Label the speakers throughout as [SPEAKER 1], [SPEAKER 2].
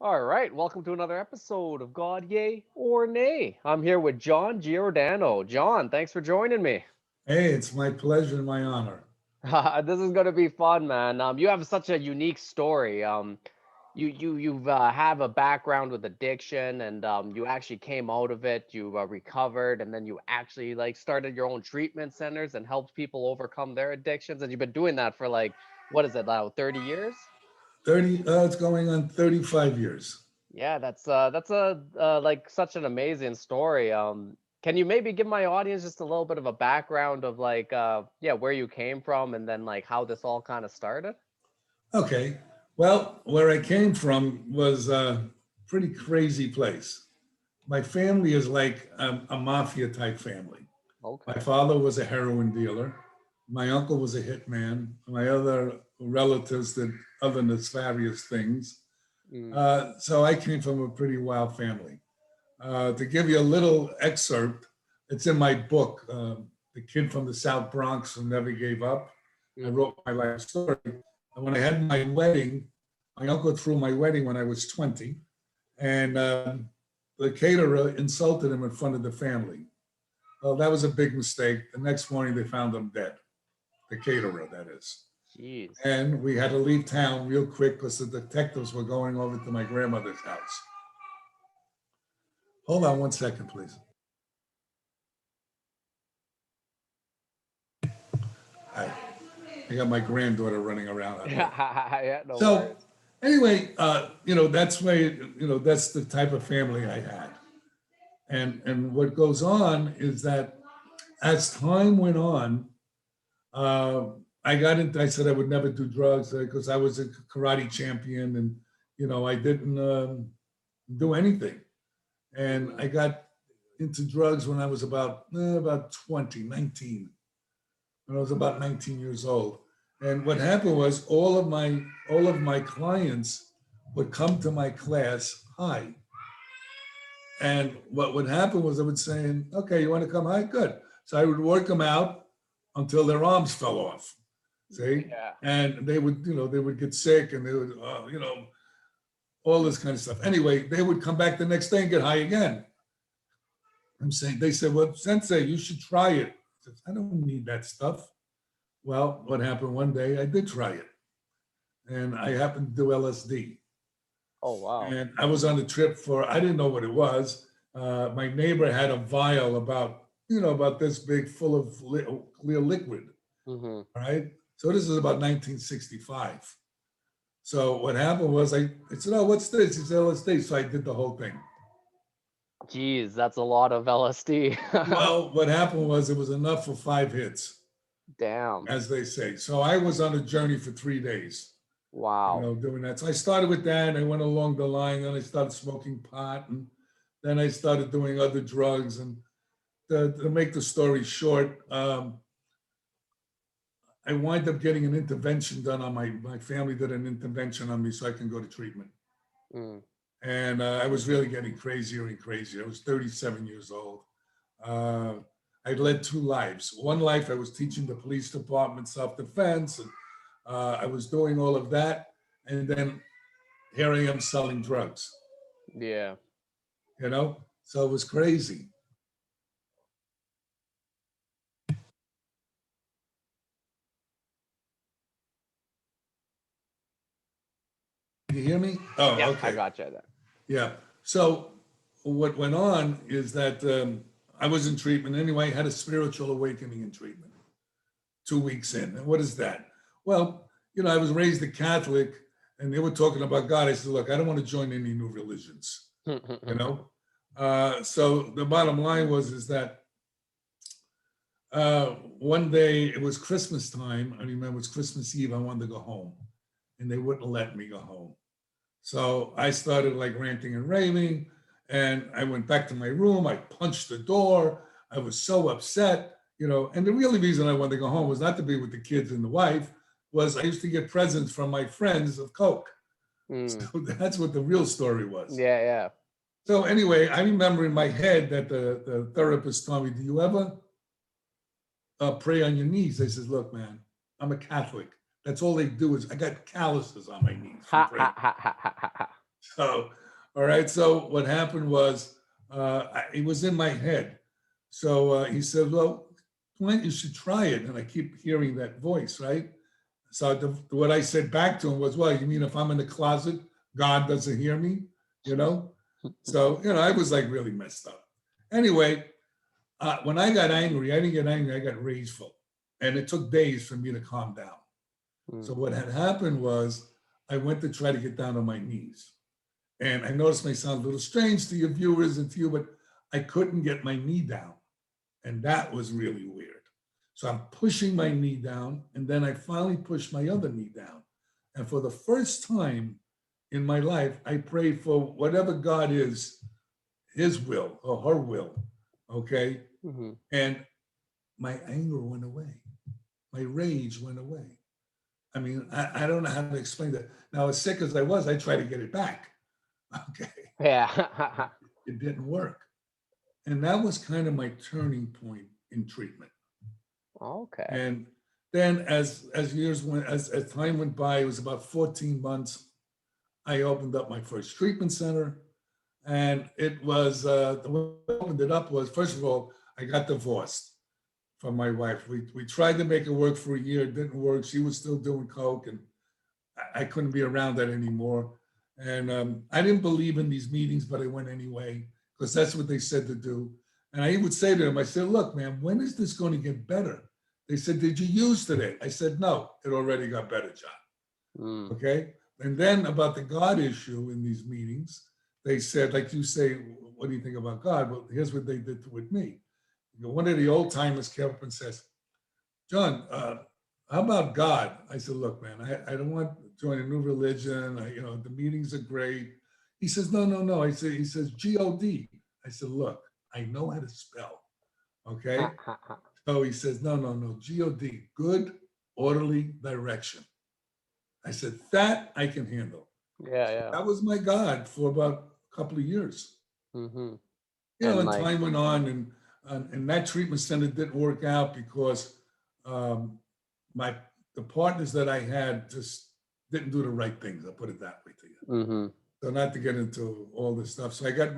[SPEAKER 1] All right, welcome to another episode of God Yay or Nay. I'm here with John Giordano. John, thanks for joining me.
[SPEAKER 2] Hey, it's my pleasure and my honor.
[SPEAKER 1] This is going to be fun, man. You have such a unique story. You have a background with addiction, and you actually came out of it. You recovered, and then you actually like started your own treatment centers and helped people overcome their addictions. And you've been doing that for like what is it now, 30 years?
[SPEAKER 2] 30, it's going on 35 years.
[SPEAKER 1] Yeah, that's a like such an amazing story. Can you maybe give my audience just a little bit of a background of like yeah, where you came from and then like how this all kind of started?
[SPEAKER 2] Okay. Well, where I came from was a pretty crazy place. My family is like a mafia type family. My
[SPEAKER 1] Okay.
[SPEAKER 2] father was a heroin dealer. My uncle was a hitman. My other relatives did other nefarious things.
[SPEAKER 1] Mm,
[SPEAKER 2] So I came from a pretty wild family. To give you a little excerpt, it's in my book, The Kid from the South Bronx Who Never Gave Up. I
[SPEAKER 1] mm-hmm.
[SPEAKER 2] wrote my life story. And when I had my wedding, my uncle threw my wedding when I was 20, and the caterer insulted him in front of the family. Well, that was a big mistake. The next morning, they found him dead, the caterer, that is.
[SPEAKER 1] Jeez.
[SPEAKER 2] And we had to leave town real quick because the detectives were going over to my grandmother's house. Hold on one second, please. Hi. I got my granddaughter running around out here.
[SPEAKER 1] Yeah, no
[SPEAKER 2] So
[SPEAKER 1] worries.
[SPEAKER 2] anyway, that's why that's the type of family I had. And what goes on is that as time went on, uh, I got into. I said I would never do drugs because I was a karate champion, and I didn't do anything. And
[SPEAKER 1] Mm,
[SPEAKER 2] I got into drugs when I was about 20, 19. When I was about 19 years old. And what happened was all of my clients would come to my class high. And what would happen was I would say, okay, you want to come high? Good. So I would work them out until their arms fell off. See?
[SPEAKER 1] yeah.
[SPEAKER 2] And they would get sick and they would, all this kind of stuff. Anyway, they would come back the next day and get high again. They said, well, Sensei, you should try it. I said, I don't need that stuff. Well, what happened one day, I did try it. And I happened to do LSD.
[SPEAKER 1] Oh wow.
[SPEAKER 2] And I was on the trip I didn't know what it was. My neighbor had a vial about this big full of clear liquid,
[SPEAKER 1] Mm-hmm.
[SPEAKER 2] right? So this is about 1965. So what happened was I said, oh, what's this? He said, LSD. So I did the whole thing.
[SPEAKER 1] Jeez, that's a lot of LSD.
[SPEAKER 2] Well, what happened was it was enough for 5 hits,
[SPEAKER 1] Damn.
[SPEAKER 2] as they say. So I was on a journey for 3 days.
[SPEAKER 1] Wow.
[SPEAKER 2] Doing that. So I started with that and I went along the line. Then I started smoking pot and then I started doing other drugs. And to make the story short, I wind up getting an intervention done on my family did an intervention on me so I can go to treatment.
[SPEAKER 1] Mm,
[SPEAKER 2] And I was really getting crazier and crazier. I was 37 years old. Uh, I led two lives. One life I was teaching the police department self-defense and I was doing all of that. And then here I am selling drugs,
[SPEAKER 1] yeah.
[SPEAKER 2] So it was crazy. Can you hear me?
[SPEAKER 1] Yeah,
[SPEAKER 2] Oh,
[SPEAKER 1] I
[SPEAKER 2] okay.
[SPEAKER 1] gotcha that.
[SPEAKER 2] Yeah. So what went on is that I was in treatment anyway, had a spiritual awakening in treatment 2 weeks in. And what is that? Well, I was raised a Catholic and they were talking about God. I said, look, I don't want to join any new religions, you know? So the bottom line is that one day it was Christmas time. I remember it was Christmas Eve. I wanted to go home and they wouldn't let me go home. So I started like ranting and raving and I went back to my room. I punched the door. I was so upset, and the really reason I wanted to go home was not to be with the kids and the wife, was I used to get presents from my friends of Coke.
[SPEAKER 1] Mm,
[SPEAKER 2] So that's what the real story was.
[SPEAKER 1] yeah, yeah.
[SPEAKER 2] So anyway, I remember in my head that the therapist told me, do you ever pray on your knees? I says, look, man, I'm a Catholic. That's all they do is I got calluses on my knees from
[SPEAKER 1] Ha ha
[SPEAKER 2] praying.
[SPEAKER 1] ha ha ha ha. Ha.
[SPEAKER 2] So, all right. So what happened was, it was in my head. So he said, well, Clint, you should try it. And I keep hearing that voice, right? So what I said back to him was, well, you mean if I'm in the closet, God doesn't hear me, you know? So, I was like really messed up. Anyway, when I got angry, I didn't get angry, I got rageful. And it took days for me to calm down. So what had happened was I went to try to get down on my knees. And I know this may sound a little strange to your viewers and to you, but I couldn't get my knee down. And that was really weird. So I'm pushing my knee down, and then I finally pushed my other knee down. And for the first time in my life, I prayed for whatever God is, his will or her will, okay? And my anger went away. My rage went away. I mean, I don't know how to explain that. Now, as sick as I was, I tried to get it back. Okay.
[SPEAKER 1] Yeah.
[SPEAKER 2] It didn't work. And that was kind of my turning point in treatment.
[SPEAKER 1] Okay.
[SPEAKER 2] And then as time went by, it was about 14 months, I opened up my first treatment center. And it was, the way I opened it up was, first of all, I got divorced from my wife. We tried to make it work for a year. It didn't work. She was still doing coke, and I couldn't be around that anymore. And I didn't believe in these meetings, but I went anyway, because that's what they said to do. And I would say to them, I said, look, man, when is this going to get better? They said, did you use today? I said, no, it already got better, John. Okay. And then about the God issue in these meetings, they said, like you say, what do you think about God? Well, here's what they did with me. One of the old timers came up and says, John, how about God? I said, look, man, I don't want to join a new religion. The meetings are great. He says, no. He says, G-O-D. I said, look, I know how to spell. Okay. So he says, no, G-O-D, good, orderly direction. I said, that I can handle.
[SPEAKER 1] Yeah.
[SPEAKER 2] That was my God for about a couple of years.
[SPEAKER 1] And
[SPEAKER 2] And
[SPEAKER 1] like,
[SPEAKER 2] time went on, and that treatment center didn't work out because the partners that I had just didn't do the right things. I'll put it that way to you. So not to get into all this stuff. So I got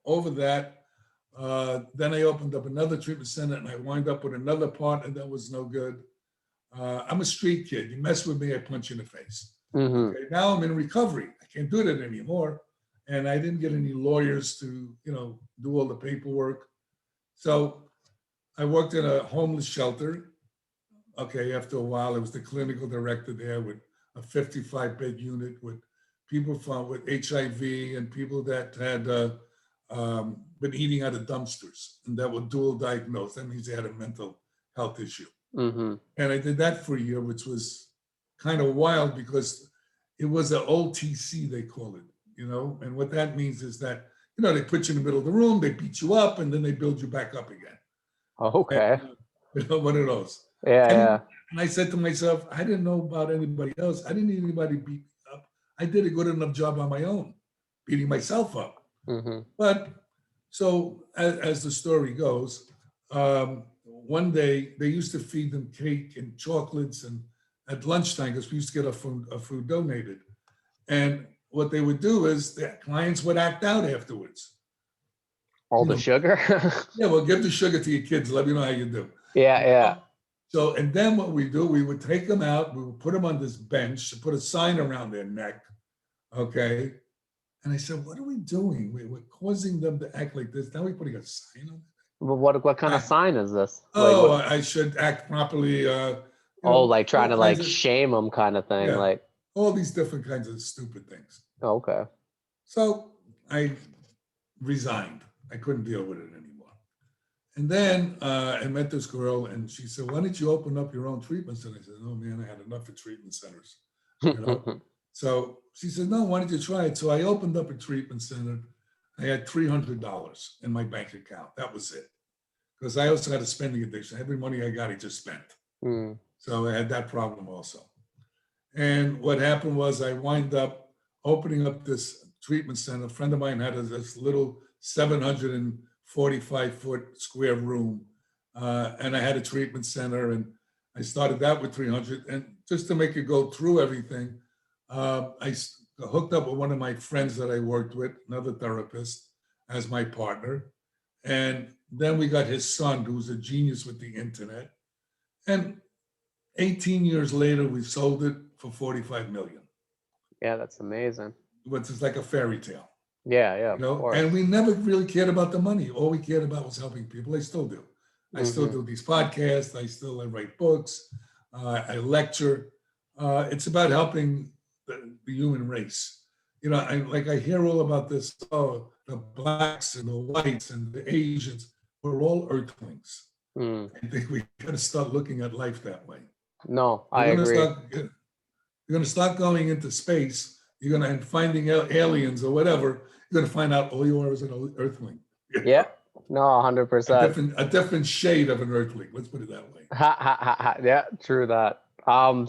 [SPEAKER 2] over that. Then I opened up another treatment center, and I wound up with another partner that was no good. I'm a street kid. You mess with me, I punch you in the face. Okay, now I'm in recovery. I can't do that anymore. And I didn't get any lawyers to, do all the paperwork. So I worked in a homeless shelter. Okay, after a while, I was the clinical director there with a 55-bed unit with people with HIV and people that had been eating out of dumpsters and that were dual diagnosed. That means they had a mental health issue. And I did that for a year, which was kind of wild because it was an OTC, they call it, and what that means is that, they put you in the middle of the room, they beat you up, and then they build you back up again.
[SPEAKER 1] okay.
[SPEAKER 2] And, one of those.
[SPEAKER 1] Yeah.
[SPEAKER 2] And I said to myself, I didn't know about anybody else. I didn't need anybody beat me up. I did a good enough job on my own, beating myself up. But so as the story goes, one day they used to feed them cake and chocolates and at lunchtime because we used to get a food donated. And what they would do is the clients would act out afterwards.
[SPEAKER 1] All the sugar?
[SPEAKER 2] Yeah, well, give the sugar to your kids. Let me know how you do.
[SPEAKER 1] Yeah.
[SPEAKER 2] So, and then what we do, we would take them out, we would put them on this bench, put a sign around their neck, okay? And I said, what are we doing? We're causing them to act like this. Now we're putting a sign on it.
[SPEAKER 1] What kind of sign is this?
[SPEAKER 2] Oh, I should act properly.
[SPEAKER 1] Like trying to shame them kind of thing.
[SPEAKER 2] Yeah,
[SPEAKER 1] like
[SPEAKER 2] all these different kinds of stupid things.
[SPEAKER 1] Okay.
[SPEAKER 2] So I resigned. I couldn't deal with it anymore. And then I met this girl and she said, why don't you open up your own treatment center? I said, oh man, I had enough of treatment centers. So she said, no, why don't you try it? So I opened up a treatment center. I had $300 in my bank account. That was it. Because I also had a spending addiction. Every money I got, I just spent. So I had that problem also. And what happened was I wind up opening up this treatment center. A friend of mine had this little 745-foot square room. And I had a treatment center and I started that with 300. And just to make it go through everything, I got hooked up with one of my friends that I worked with, another therapist, as my partner. And then we got his son, who's a genius with the internet. And 18 years later, we sold it for 45 million,
[SPEAKER 1] Yeah, that's amazing.
[SPEAKER 2] which is like a fairy tale,
[SPEAKER 1] Yeah, yeah,
[SPEAKER 2] you
[SPEAKER 1] of
[SPEAKER 2] know? And
[SPEAKER 1] course.
[SPEAKER 2] we never really cared about the money. All we cared about was helping people. I still do. I still
[SPEAKER 1] Mm-hmm.
[SPEAKER 2] do these podcasts. I write books. I lecture. It's about helping the human race. You know, I hear all about this. Oh, the blacks and the whites and the Asians. We're all earthlings.
[SPEAKER 1] Mm.
[SPEAKER 2] I think we got to start looking at life that way.
[SPEAKER 1] No, I
[SPEAKER 2] You're going to
[SPEAKER 1] agree.
[SPEAKER 2] start. You're going to start going into space. You're going to and finding aliens or whatever. You're going to find out all you are is an earthling.
[SPEAKER 1] Yeah. No, 100%.
[SPEAKER 2] A different shade of an earthling. Let's put it that way.
[SPEAKER 1] Ha ha ha ha. Yeah, true that.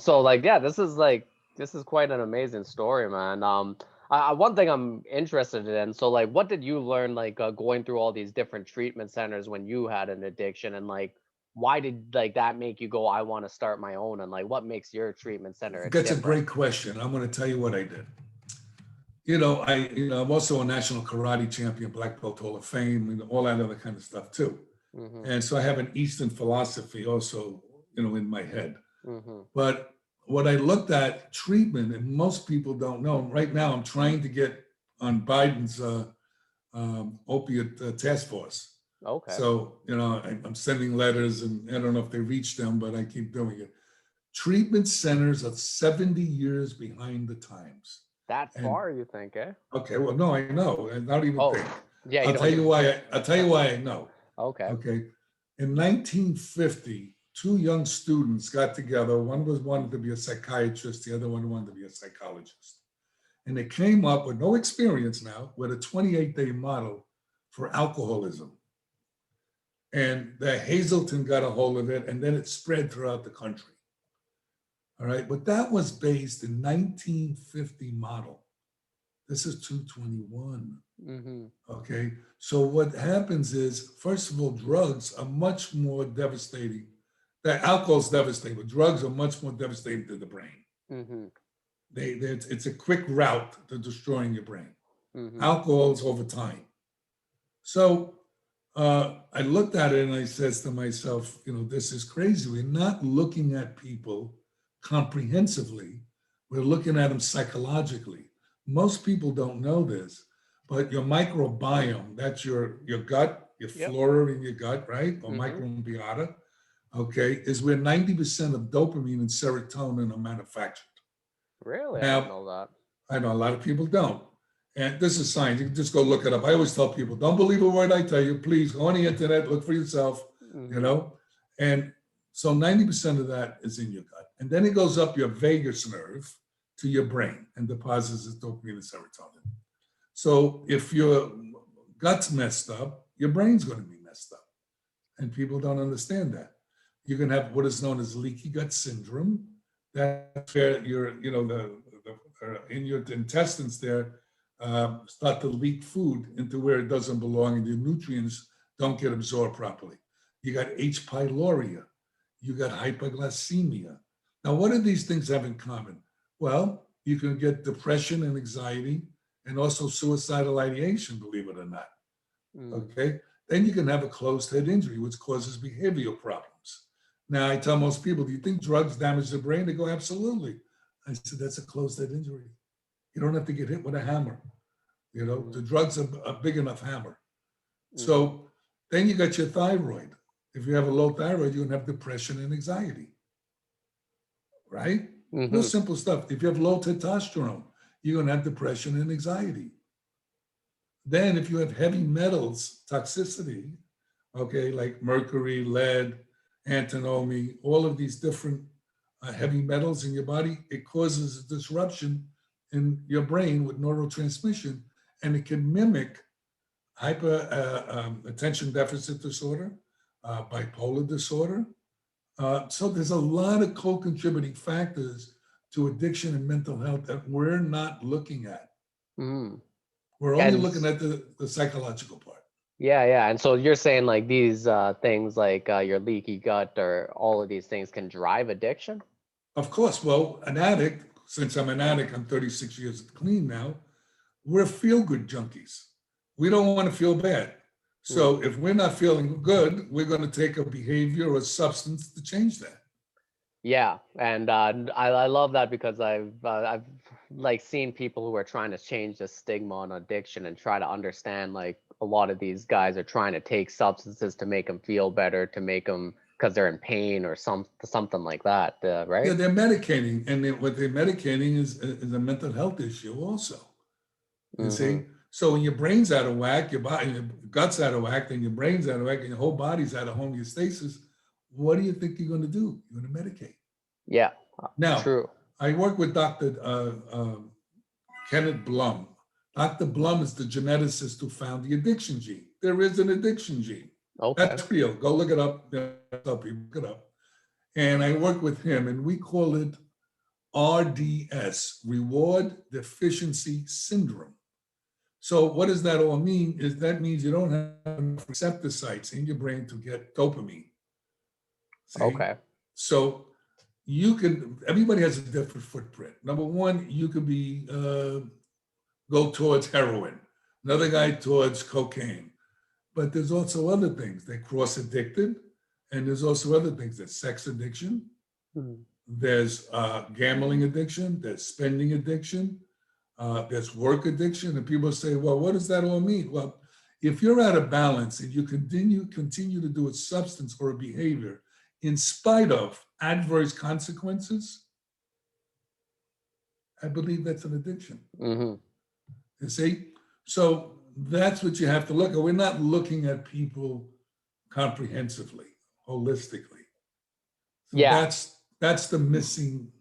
[SPEAKER 1] So like, yeah, this is quite an amazing story, man. One thing I'm interested in. So like, what did you learn like going through all these different treatment centers when you had an addiction, and like, why did like that make you go, I want to start my own, and like, what makes your treatment center
[SPEAKER 2] That's a
[SPEAKER 1] different?
[SPEAKER 2] great question. I'm going to tell you what I did. I'm also a national karate champion, Black Belt Hall of Fame, and all that other kind of stuff too.
[SPEAKER 1] Mm-hmm.
[SPEAKER 2] And so I have an Eastern philosophy also, in my head.
[SPEAKER 1] Mm-hmm.
[SPEAKER 2] But what I looked at treatment, and most people don't know. Right now, I'm trying to get on Biden's opiate task force.
[SPEAKER 1] Okay.
[SPEAKER 2] So I'm sending letters, and I don't know if they reach them, but I keep doing it. Treatment centers are 70 years behind the times.
[SPEAKER 1] That
[SPEAKER 2] And
[SPEAKER 1] far, you think, eh?
[SPEAKER 2] okay, well, no, I know. I don't even
[SPEAKER 1] Oh,
[SPEAKER 2] think.
[SPEAKER 1] yeah, you
[SPEAKER 2] I'll
[SPEAKER 1] don't
[SPEAKER 2] tell you
[SPEAKER 1] even
[SPEAKER 2] why.
[SPEAKER 1] think.
[SPEAKER 2] I'll tell you why I know.
[SPEAKER 1] Okay.
[SPEAKER 2] Okay. In 1950, two young students got together. One wanted to be a psychiatrist, the other one wanted to be a psychologist. And they came up with no experience now with a 28-day model for alcoholism. And the Hazelton got a hold of it, and then it spread throughout the country. All right. But that was based in 1950 model. This is 221.
[SPEAKER 1] Mm-hmm.
[SPEAKER 2] Okay. So what happens is, first of all, drugs are much more devastating. That alcohol is devastating, but drugs are much more devastating to the brain.
[SPEAKER 1] Mm-hmm.
[SPEAKER 2] It's a quick route to destroying your brain.
[SPEAKER 1] Mm-hmm.
[SPEAKER 2] Alcohol is over time. So I looked at it and I says to myself, this is crazy. We're not looking at people comprehensively. We're looking at them psychologically. Most people don't know this, but your microbiome, that's your gut, your
[SPEAKER 1] Yep.
[SPEAKER 2] flora in your gut, right? Or
[SPEAKER 1] Mm-hmm.
[SPEAKER 2] microbiota, okay, is where 90% of dopamine and serotonin are manufactured.
[SPEAKER 1] Really? I didn't
[SPEAKER 2] Now,
[SPEAKER 1] know that.
[SPEAKER 2] I know a lot of people don't. And this is science. You can just go look it up. I always tell people, don't believe a word I tell you. Please go on the internet, look for yourself,
[SPEAKER 1] Mm-hmm.
[SPEAKER 2] And so 90% of that is in your gut. And then it goes up your vagus nerve to your brain and deposits the dopamine and serotonin. So if your gut's messed up, your brain's going to be messed up. And people don't understand that. You can have what is known as leaky gut syndrome. That's where in your intestines there start to leak food into where it doesn't belong, and the nutrients don't get absorbed properly. You got H. pylori, you got hyperglycemia. Now, what do these things have in common? Well, you can get depression and anxiety, and also suicidal ideation, believe it or not. Okay. Then you can have a closed head injury, which causes behavioral problems. Now, I tell most people, do you think drugs damage the brain? They go, absolutely. I said, that's a closed head injury. You don't have to get hit with a hammer. The drugs are a big enough hammer. So then you got your thyroid. If you have a low thyroid, you're going to have depression and anxiety, right?
[SPEAKER 1] Mm-hmm.
[SPEAKER 2] Real simple stuff. If you have low testosterone, you're going to have depression and anxiety. Then if you have heavy metals toxicity, okay, like mercury, lead, antimony, all of these different heavy metals in your body, it causes a disruption in your brain with neurotransmission, and it can mimic attention deficit disorder, bipolar disorder. So there's a lot of co-contributing factors to addiction and mental health that we're not looking at.
[SPEAKER 1] Mm-hmm.
[SPEAKER 2] We're only looking at the psychological part.
[SPEAKER 1] Yeah. And so you're saying like these things like your leaky gut or all of these things can drive addiction?
[SPEAKER 2] Of course. Well, an addict since I'm an addict, I'm 36 years clean now, we're feel-good junkies. We don't want to feel bad. So if we're not feeling good, we're going to take a behavior or a substance to change that.
[SPEAKER 1] Yeah, and I love that because I've like seen people who are trying to change the stigma on addiction and try to understand like a lot of these guys are trying to take substances to make them feel better, to make them because they're in pain or something like that,
[SPEAKER 2] Yeah,
[SPEAKER 1] right?
[SPEAKER 2] they're medicating, and what they're medicating is a mental health issue also. You see, so when your brain's out of whack, your body, your gut's out of whack, and your brain's out of whack, and your whole body's out of homeostasis, what do you think you're going to do? You're going to medicate.
[SPEAKER 1] Yeah,
[SPEAKER 2] Now,
[SPEAKER 1] true.
[SPEAKER 2] I work with Dr. Kenneth Blum. Dr. Blum is the geneticist who found the addiction gene. There is an addiction gene.
[SPEAKER 1] Okay.
[SPEAKER 2] That's real. Go look it up. Look it up. And I work with him, and we call it RDS, Reward Deficiency Syndrome. So what does that all mean? Is that means you don't have enough receptor sites in your brain to get dopamine. See?
[SPEAKER 1] Okay.
[SPEAKER 2] So everybody has a different footprint. Number one, you could be, go towards heroin. Another guy towards cocaine. But there's also other things. They're cross-addicted. And there's also other things. There's sex addiction. There's gambling addiction. There's spending addiction. There's work addiction. And people say, well, what does that all mean? Well, if you're out of balance and you continue to do a substance or a behavior in spite of adverse consequences, I believe that's an addiction. You see? So that's what you have to look at. We're not looking at people comprehensively, holistically. So
[SPEAKER 1] Yeah.
[SPEAKER 2] that's the missing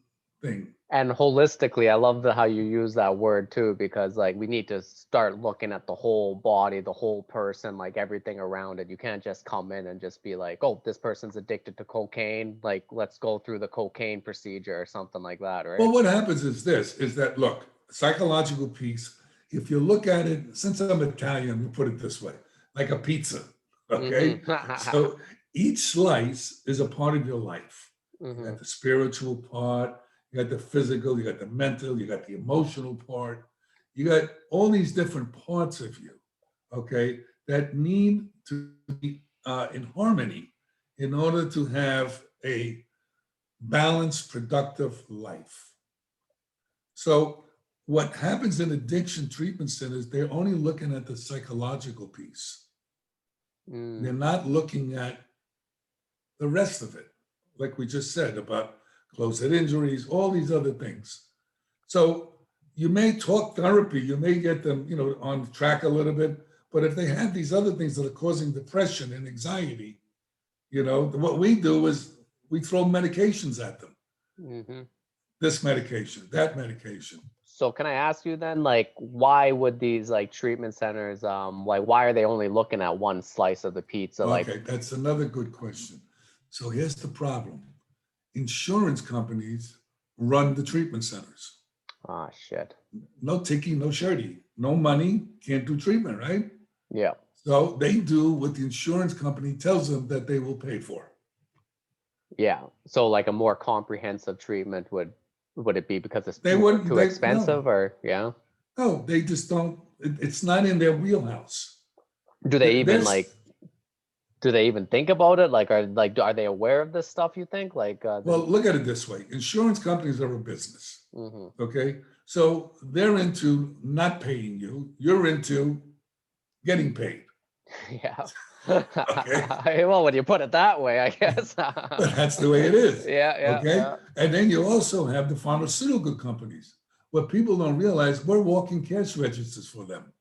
[SPEAKER 2] thing.
[SPEAKER 1] And holistically, I love how you use that word too, because like we need to start looking at the whole body, the whole person, like everything around it. You can't just come in and just be like, oh, this person's addicted to cocaine. Like, let's go through the cocaine procedure or something like that, right?
[SPEAKER 2] Well, what happens is that, look, psychological piece, if you look at it, since I'm Italian, we put it this way, like a pizza, okay? So each slice is a part of your life. You got the spiritual part, you got the physical, you got the mental, you got the emotional part. You got all these different parts of you, okay, that need to be in harmony in order to have a balanced, productive life. So what happens in addiction treatment centers, they're only looking at the psychological piece. They're not looking at the rest of it, like we just said about closed-head injuries, all these other things. So you may talk therapy, you may get them, on track a little bit, but if they have these other things that are causing depression and anxiety, what we do is we throw medications at them. This medication, that medication.
[SPEAKER 1] So can I ask you then, like, why would these like treatment centers, like, why are they only looking at one slice of the pizza?
[SPEAKER 2] Okay, that's another good question. So here's the problem. Insurance companies run the treatment centers.
[SPEAKER 1] Ah, shit.
[SPEAKER 2] No ticky, no shirty, no money, can't do treatment, right?
[SPEAKER 1] Yeah.
[SPEAKER 2] So they do what the insurance company tells them that they will pay for.
[SPEAKER 1] Yeah. So like a more comprehensive treatment would it be because it's too expensive or yeah?
[SPEAKER 2] No, they just don't, it's not in their wheelhouse.
[SPEAKER 1] Do they even think about it? Like, are they aware of this stuff, you think? Like,
[SPEAKER 2] well, look at it this way. Insurance companies are a business, okay? So they're into not paying you. You're into getting paid.
[SPEAKER 1] Yeah.
[SPEAKER 2] Okay.
[SPEAKER 1] Well, when you put it that way, I guess.
[SPEAKER 2] But that's the way it is.
[SPEAKER 1] Yeah.
[SPEAKER 2] Okay.
[SPEAKER 1] Yeah.
[SPEAKER 2] And then you also have the pharmaceutical companies. What people don't realize, we're walking cash registers for them.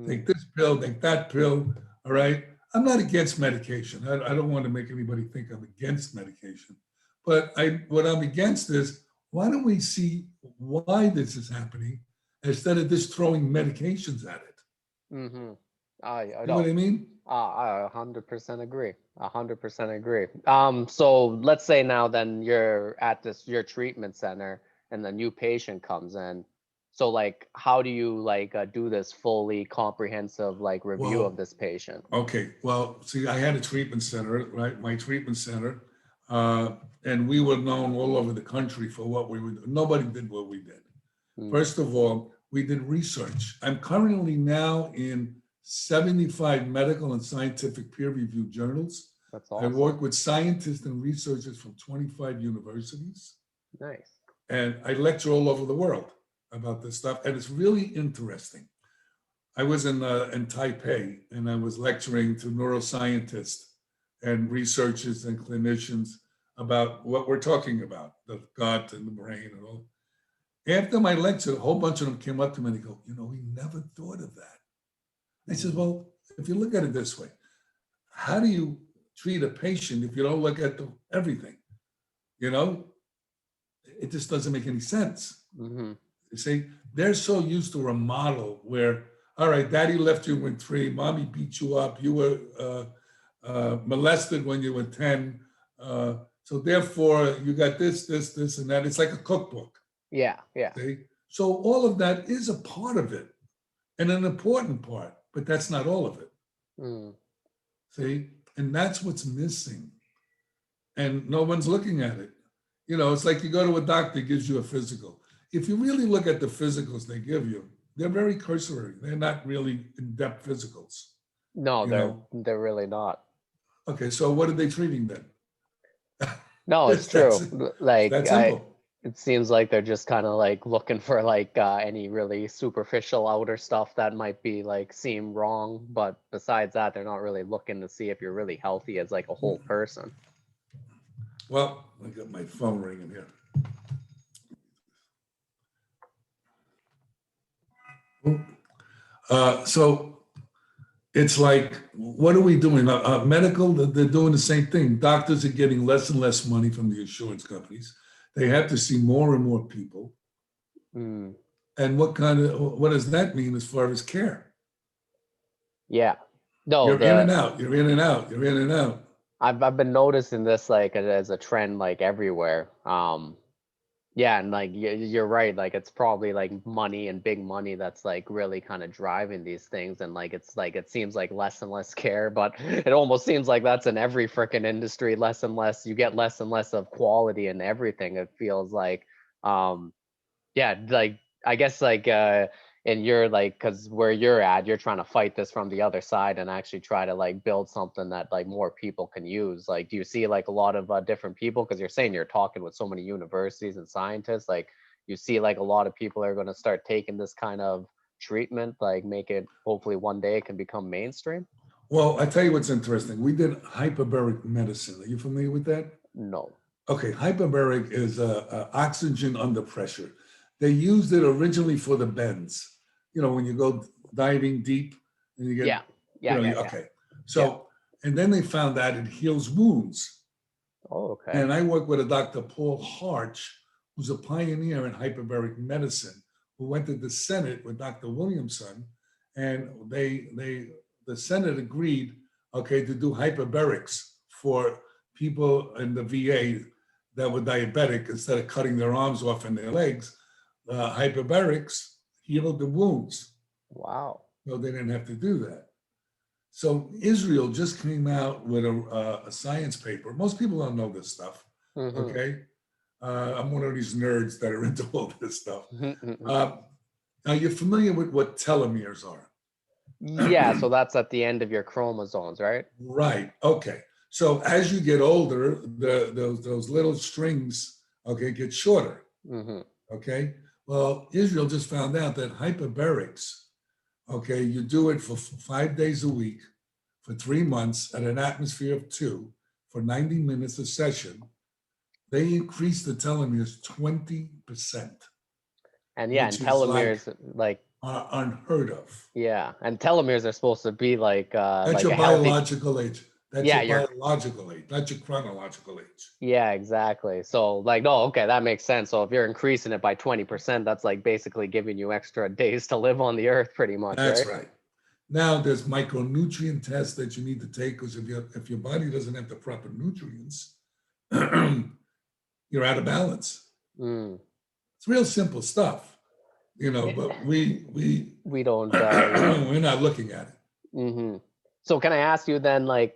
[SPEAKER 2] Take this pill, take that pill. All right. I'm not against medication. I don't want to make anybody think I'm against medication. But what I'm against is, why don't we see why this is happening instead of just throwing medications at it?
[SPEAKER 1] I
[SPEAKER 2] You know what I mean?
[SPEAKER 1] I 100% agree. 100% agree. So let's say now then you're at your treatment center and the new patient comes in. So like, how do you like do this fully comprehensive like review of this patient?
[SPEAKER 2] Okay, well, see, I had a treatment center, right? My treatment center, And we were known all over the country for what we were doing. Nobody did what we did. First of all, we did research. I'm currently now in 75 medical and scientific peer-reviewed journals.
[SPEAKER 1] That's awesome.
[SPEAKER 2] I work with scientists and researchers from 25 universities.
[SPEAKER 1] Nice.
[SPEAKER 2] And I lecture all over the world about this stuff. And it's really interesting. I was in Taipei, and I was lecturing to neuroscientists and researchers and clinicians about what we're talking about, the gut and the brain and all. After my lecture, a whole bunch of them came up to me and they go, we never thought of that. I said, well, if you look at it this way, how do you treat a patient if you don't look at everything? It just doesn't make any sense. You see, they're so used to a model where, all right, daddy left you when 3, mommy beat you up, you were molested when you were 10. So therefore you got this, and that. It's like a cookbook.
[SPEAKER 1] Yeah.
[SPEAKER 2] See? So all of that is a part of it, and an important part, but that's not all of it. See? And that's what's missing. And no one's looking at it. It's like you go to a doctor, gives you a physical. If you really look at the physicals they give you, they're very cursory. They're not really in-depth physicals.
[SPEAKER 1] No, they're really not.
[SPEAKER 2] Okay, so what are they treating then?
[SPEAKER 1] No, it's true. Like,
[SPEAKER 2] that's simple.
[SPEAKER 1] It seems like they're just kind of like looking for like any really superficial outer stuff that might be like seem wrong, but besides that, they're not really looking to see if you're really healthy as like a whole person.
[SPEAKER 2] Well, I got my phone ringing here. So it's like, what are we doing? Medical, they're doing the same thing. Doctors are getting less and less money from the insurance companies. They have to see more and more people. And what does that mean as far as care?
[SPEAKER 1] Yeah. No,
[SPEAKER 2] you're in and out. You're in and out. You're in and out.
[SPEAKER 1] I've been noticing this like as a trend like everywhere. Yeah, and like you're right, like it's probably like money and big money that's like really kind of driving these things, and like it's like it seems like less and less care, but it almost seems like that's in every freaking industry. Less and less, you get less and less of quality in everything. It feels like, yeah, like I guess like and you're like, because where you're at, you're trying to fight this from the other side and actually try to like build something that like more people can use. Like, do you see like a lot of different people, because you're saying you're talking with so many universities and scientists, like you see like a lot of people are going to start taking this kind of treatment, like make it, hopefully one day it can become mainstream?
[SPEAKER 2] Well, I tell you what's interesting. We did hyperbaric medicine. Are you familiar with that?
[SPEAKER 1] No.
[SPEAKER 2] Okay, hyperbaric is oxygen under pressure. They used it originally for the bends. When you go diving deep and you get, okay. So, and then they found out it heals wounds.
[SPEAKER 1] Oh, okay.
[SPEAKER 2] And I work with a Dr. Paul Harch, who's a pioneer in hyperbaric medicine, who went to the Senate with Dr. Williamson, and the Senate agreed, okay, to do hyperbarics for people in the VA that were diabetic. Instead of cutting their arms off and their legs, hyperbarics healed the wounds.
[SPEAKER 1] Wow.
[SPEAKER 2] So they didn't have to do that. So Israel just came out with a science paper. Most people don't know this stuff, okay? I'm one of these nerds that are into all this stuff. Now, you're familiar with what telomeres are?
[SPEAKER 1] Yeah, so that's at the end of your chromosomes, right?
[SPEAKER 2] Right, okay. So as you get older, those little strings, okay, get shorter, okay? Well, Israel just found out that hyperbarics, okay, you do it for 5 days a week, for 3 months at an atmosphere of 2, for 90 minutes a session, they increase the telomeres 20%.
[SPEAKER 1] And yeah, and telomeres like
[SPEAKER 2] unheard of.
[SPEAKER 1] Yeah, and telomeres are supposed to be like
[SPEAKER 2] that's
[SPEAKER 1] like
[SPEAKER 2] your
[SPEAKER 1] a
[SPEAKER 2] biological age. That's
[SPEAKER 1] Yeah,
[SPEAKER 2] your biological age, not your chronological age.
[SPEAKER 1] Yeah, exactly. So like, no, okay, that makes sense. So if you're increasing it by 20%, that's like basically giving you extra days to live on the earth, pretty much.
[SPEAKER 2] That's
[SPEAKER 1] right.
[SPEAKER 2] right. Now there's micronutrient tests that you need to take, because if your body doesn't have the proper nutrients, you're out of balance. It's real simple stuff, but we
[SPEAKER 1] don't
[SPEAKER 2] we're not looking at it.
[SPEAKER 1] So can I ask you then, like,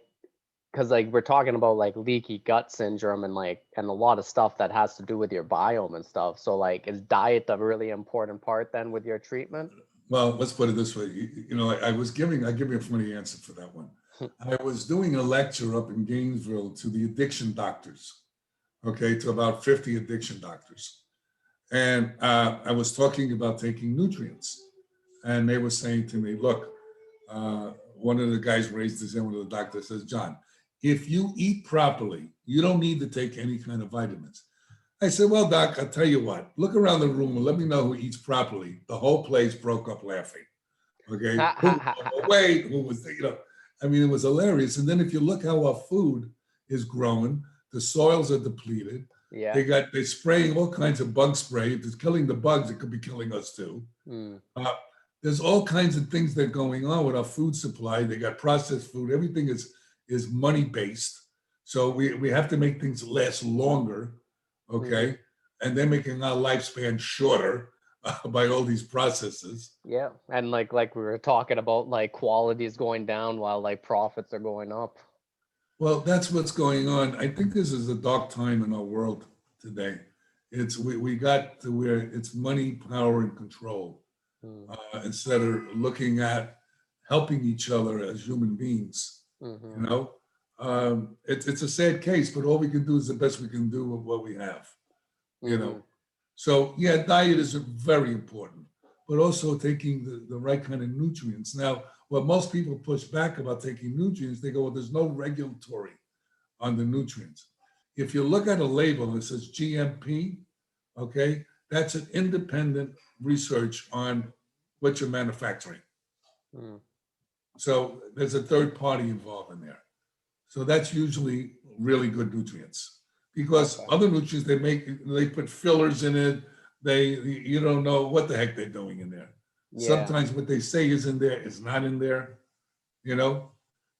[SPEAKER 1] because like we're talking about like leaky gut syndrome and like and a lot of stuff that has to do with your biome and stuff. So like is diet a really important part then with your treatment?
[SPEAKER 2] Well, let's put it this way. I give you a funny answer for that one. I was doing a lecture up in Gainesville to the addiction doctors, okay, to about 50 addiction doctors. And I was talking about taking nutrients. And they were saying to me, look, one of the guys raised his hand, one of the doctors says, John, if you eat properly, you don't need to take any kind of vitamins. I said, well, doc, I'll tell you what, look around the room and let me know who eats properly. The whole place broke up laughing. Okay. Who was overweight, who was, I mean, it was hilarious. And then if you look how our food is growing, the soils are depleted.
[SPEAKER 1] Yeah.
[SPEAKER 2] They're spraying all kinds of bug spray. If it's killing the bugs, it could be killing us too. There's all kinds of things that are going on with our food supply. They got processed food. Everything is money based. So we have to make things last longer. Okay. And they're making our lifespan shorter by all these processes.
[SPEAKER 1] Yeah. And like we were talking about, like quality is going down while like profits are going up.
[SPEAKER 2] Well, that's what's going on. I think this is a dark time in our world today. We got to where it's money, power, and control. Instead of looking at helping each other as human beings, it's a sad case, but all we can do is the best we can do with what we have, So yeah, diet is very important, but also taking the right kind of nutrients. Now, what most people push back about taking nutrients, they go, well, there's no regulatory on the nutrients. If you look at a label and it says GMP, okay, that's an independent research on what you're manufacturing. So there's a third party involved in there. So that's usually really good nutrients, because other nutrients they put fillers in it. You don't know what the heck they're doing in there. Yeah. Sometimes what they say is in there is not in there,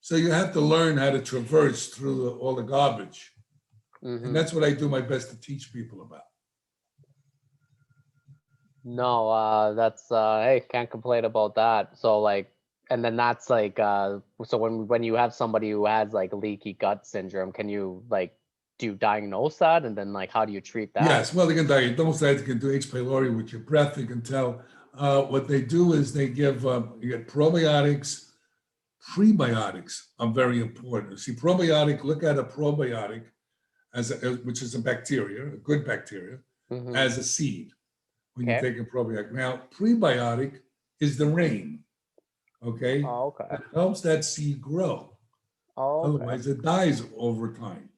[SPEAKER 2] So you have to learn how to traverse through all the garbage. And that's what I do my best to teach people about.
[SPEAKER 1] No, that's hey, can't complain about that. So like, and then that's like so when you have somebody who has like leaky gut syndrome, can you like, do you diagnose that, and then like how do you treat that?
[SPEAKER 2] Yes, well, they can diagnose that. They can do H. pylori with your breath. You can tell. What they do is they give you get probiotics. Prebiotics are very important. See, look at a probiotic which is a bacteria, a good bacteria, as a seed when you take a probiotic. Now, prebiotic is the rain, okay?
[SPEAKER 1] Oh, okay.
[SPEAKER 2] It helps that seed grow.
[SPEAKER 1] Oh, okay.
[SPEAKER 2] Otherwise, it dies over time.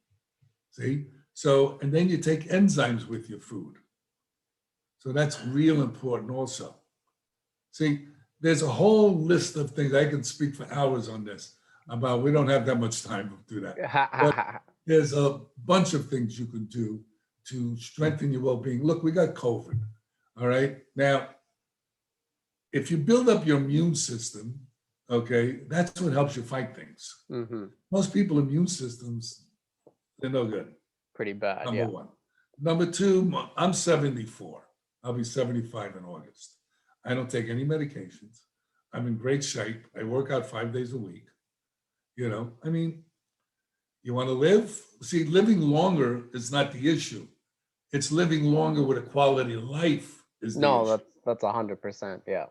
[SPEAKER 2] See? So, and then you take enzymes with your food. So that's real important also. See, there's a whole list of things. I can speak for hours on this we don't have that much time to do that. But there's a bunch of things you can do to strengthen your well-being. Look, we got COVID, all right? Now, if you build up your immune system, okay, that's what helps you fight things. Most people immune systems, they're no good.
[SPEAKER 1] Pretty bad,
[SPEAKER 2] Number one. Number two, I'm 74. I'll be 75 in August. I don't take any medications. I'm in great shape. I work out 5 days a week. I mean, you want to live? See, living longer is not the issue. It's living longer with a quality of life is the issue.
[SPEAKER 1] No, that's 100%, yeah.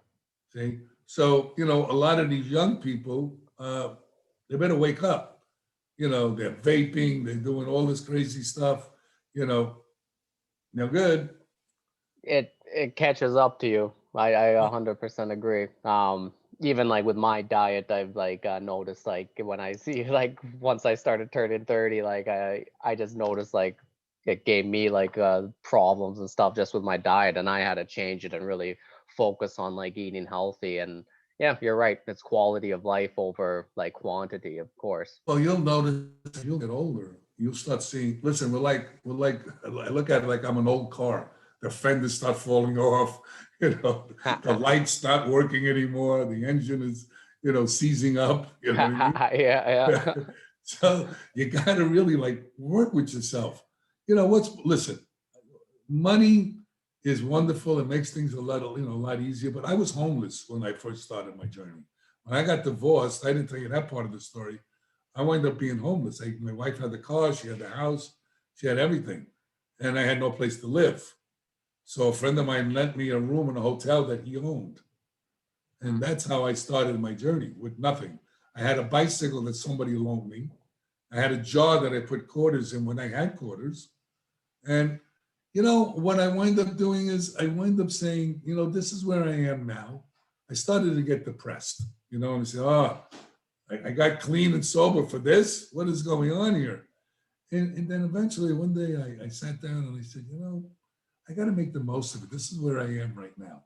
[SPEAKER 2] See? So, a lot of these young people, they better wake up. They're vaping, they're doing all this crazy stuff, no good.
[SPEAKER 1] It catches up to you. I 100% agree. Even like with my diet, I've like noticed like when I see like once I started turning 30, like I just noticed like it gave me like problems and stuff just with my diet, and I had to change it and really focus on like eating healthy. And yeah, you're right, it's quality of life over like quantity, of course.
[SPEAKER 2] Well, you'll notice you'll get older, you'll start seeing, listen, we're like I look at it like I'm an old car. The fenders start falling off, the lights not working anymore, the engine is seizing up, what I mean?
[SPEAKER 1] Yeah.
[SPEAKER 2] So you got to really like work with yourself. Listen, money is wonderful. It makes things a lot easier. But I was homeless when I first started my journey. When I got divorced, I didn't tell you that part of the story. I wound up being homeless. My wife had the car, she had the house, she had everything, and I had no place to live. So a friend of mine lent me a room in a hotel that he owned. And that's how I started my journey, with nothing. I had a bicycle that somebody loaned me. I had a jar that I put quarters in when I had quarters. And, what I wind up doing is I wind up saying, this is where I am now. I started to get depressed, and I said, I got clean and sober for this. What is going on here? And then eventually one day I sat down and I said, I got to make the most of it. This is where I am right now.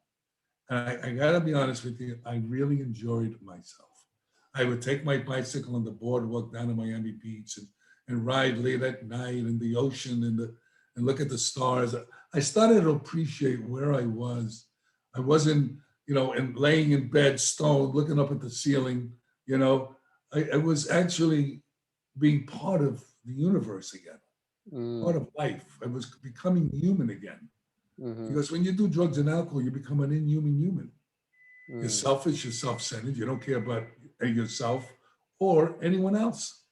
[SPEAKER 2] And I got to be honest with you, I really enjoyed myself. I would take my bicycle on the boardwalk down to Miami Beach and ride late at night in the ocean and look at the stars. I started to appreciate where I was. I wasn't, and laying in bed, stoned, looking up at the ceiling. I was actually being part of the universe again, part of life. I was becoming human again. Because when you do drugs and alcohol, you become an inhuman human. You're selfish, you're self-centered, you don't care about yourself or anyone else.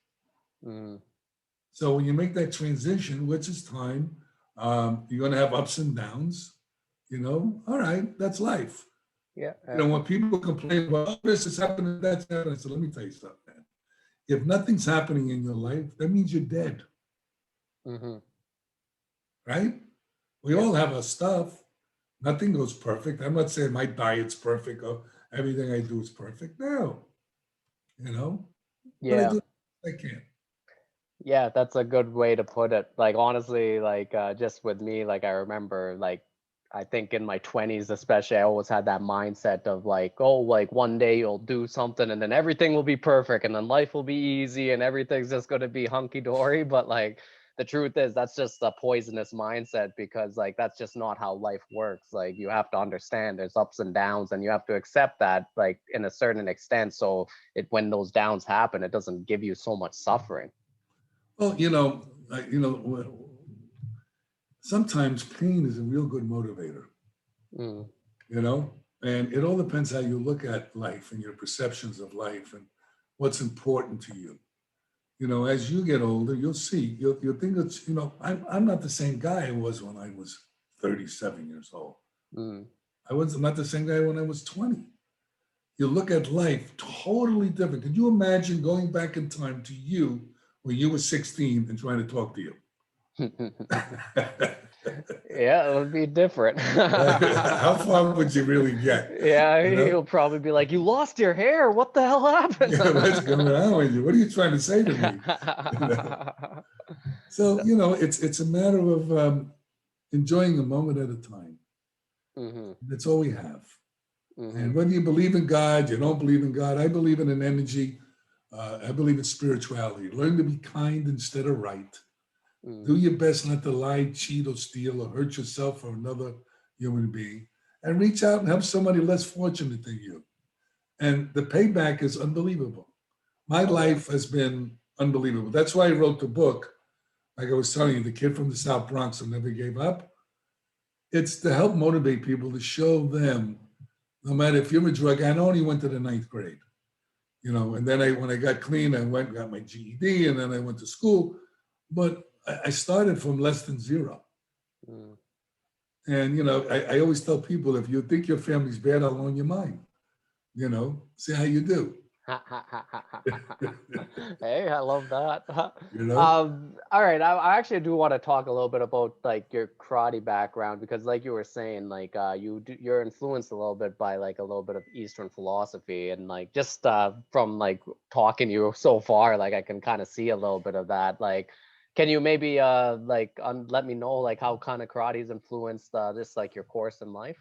[SPEAKER 2] So when you make that transition, which is time, you're going to have ups and downs, all right, that's life.
[SPEAKER 1] Yeah.
[SPEAKER 2] When people complain about, oh, this is happening, that's happening, I said, let me tell you something, man. If nothing's happening in your life, that means you're dead. Right? We all have our stuff. Nothing goes perfect. I'm not saying my diet's perfect or everything I do is perfect. No, but I do what I can.
[SPEAKER 1] Yeah, that's a good way to put it. Like, honestly, like, just with me, like, I remember, like, I think in my 20s, especially, I always had that mindset of like, oh, like one day you'll do something and then everything will be perfect and then life will be easy and everything's just going to be hunky dory. But like, the truth is that's just a poisonous mindset, because like, that's just not how life works. Like, you have to understand there's ups and downs, and you have to accept that, like, in a certain extent. So when those downs happen, it doesn't give you so much suffering.
[SPEAKER 2] Well, sometimes pain is a real good motivator, and it all depends how you look at life and your perceptions of life and what's important to you. As you get older, you'll see, you'll think it's, I'm not the same guy I was when I was 37 years old. I was not the same guy when I was 20. You look at life totally different. Could you imagine going back in time to you when you were 16 and trying to talk to you?
[SPEAKER 1] Yeah, it would be different.
[SPEAKER 2] How far would you really get?
[SPEAKER 1] Yeah, he'll probably be like, "You lost your hair. What the hell happened?"
[SPEAKER 2] Yeah, what's going on with you? What are you trying to say to me? So it's a matter of enjoying a moment at a time. That's all we have. And whether you believe in God, you don't believe in God, I believe in an energy. I believe in spirituality. Learn to be kind instead of right. Do your best not to lie, cheat, or steal, or hurt yourself or another human being. And reach out and help somebody less fortunate than you. And the payback is unbelievable. My life has been unbelievable. That's why I wrote the book. Like I was telling you, The Kid from the South Bronx Who Never Gave Up. It's to help motivate people, to show them, no matter if you're a drug, I only went to the 9th grade, and then when I got clean, I went and got my GED, and then I went to school. But I started from less than zero. And, I always tell people, if you think your family's bad, I'll loan you mine. See how you do.
[SPEAKER 1] Hey, I love that.
[SPEAKER 2] All
[SPEAKER 1] right, I actually do want to talk a little bit about like your karate background, because like you were saying, like you're influenced a little bit by like a little bit of Eastern philosophy, and like just from like talking to you so far, like I can kind of see a little bit of that. Like, can you maybe let me know like how kind of karate's influenced this, like your course in life?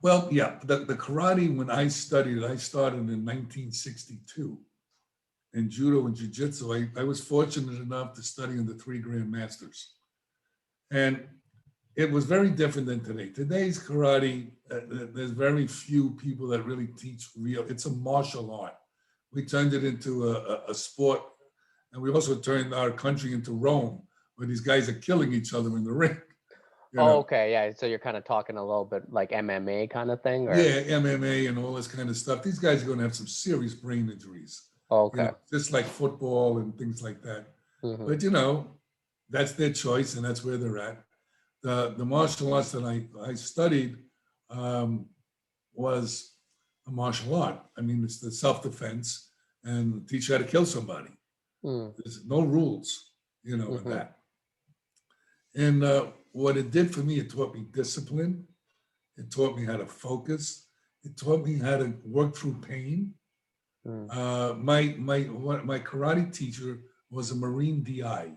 [SPEAKER 2] Well, yeah, the karate, when I studied, I started in 1962. In judo and jiu-jitsu, I was fortunate enough to study under 3 grandmasters. And it was very different than today. Today's karate, there's very few people that really teach real. It's a martial art. We turned it into a sport, and we also turned our country into Rome, where these guys are killing each other in the ring.
[SPEAKER 1] Okay, yeah. So you're kind of talking a little bit like MMA kind of thing, or?
[SPEAKER 2] Yeah, MMA and all this kind of stuff. These guys are going to have some serious brain injuries.
[SPEAKER 1] Okay.
[SPEAKER 2] Just like football and things like that.
[SPEAKER 1] Mm-hmm.
[SPEAKER 2] But that's their choice, and that's where they're at. The martial arts that I studied um, was a martial art. I mean, it's the self-defense and teach you how to kill somebody.
[SPEAKER 1] Mm.
[SPEAKER 2] There's no rules, in
[SPEAKER 1] Mm-hmm.
[SPEAKER 2] that. And what it did for me, it taught me discipline. It taught me how to focus. It taught me how to work through pain.
[SPEAKER 1] Mm.
[SPEAKER 2] My karate teacher was a Marine DI.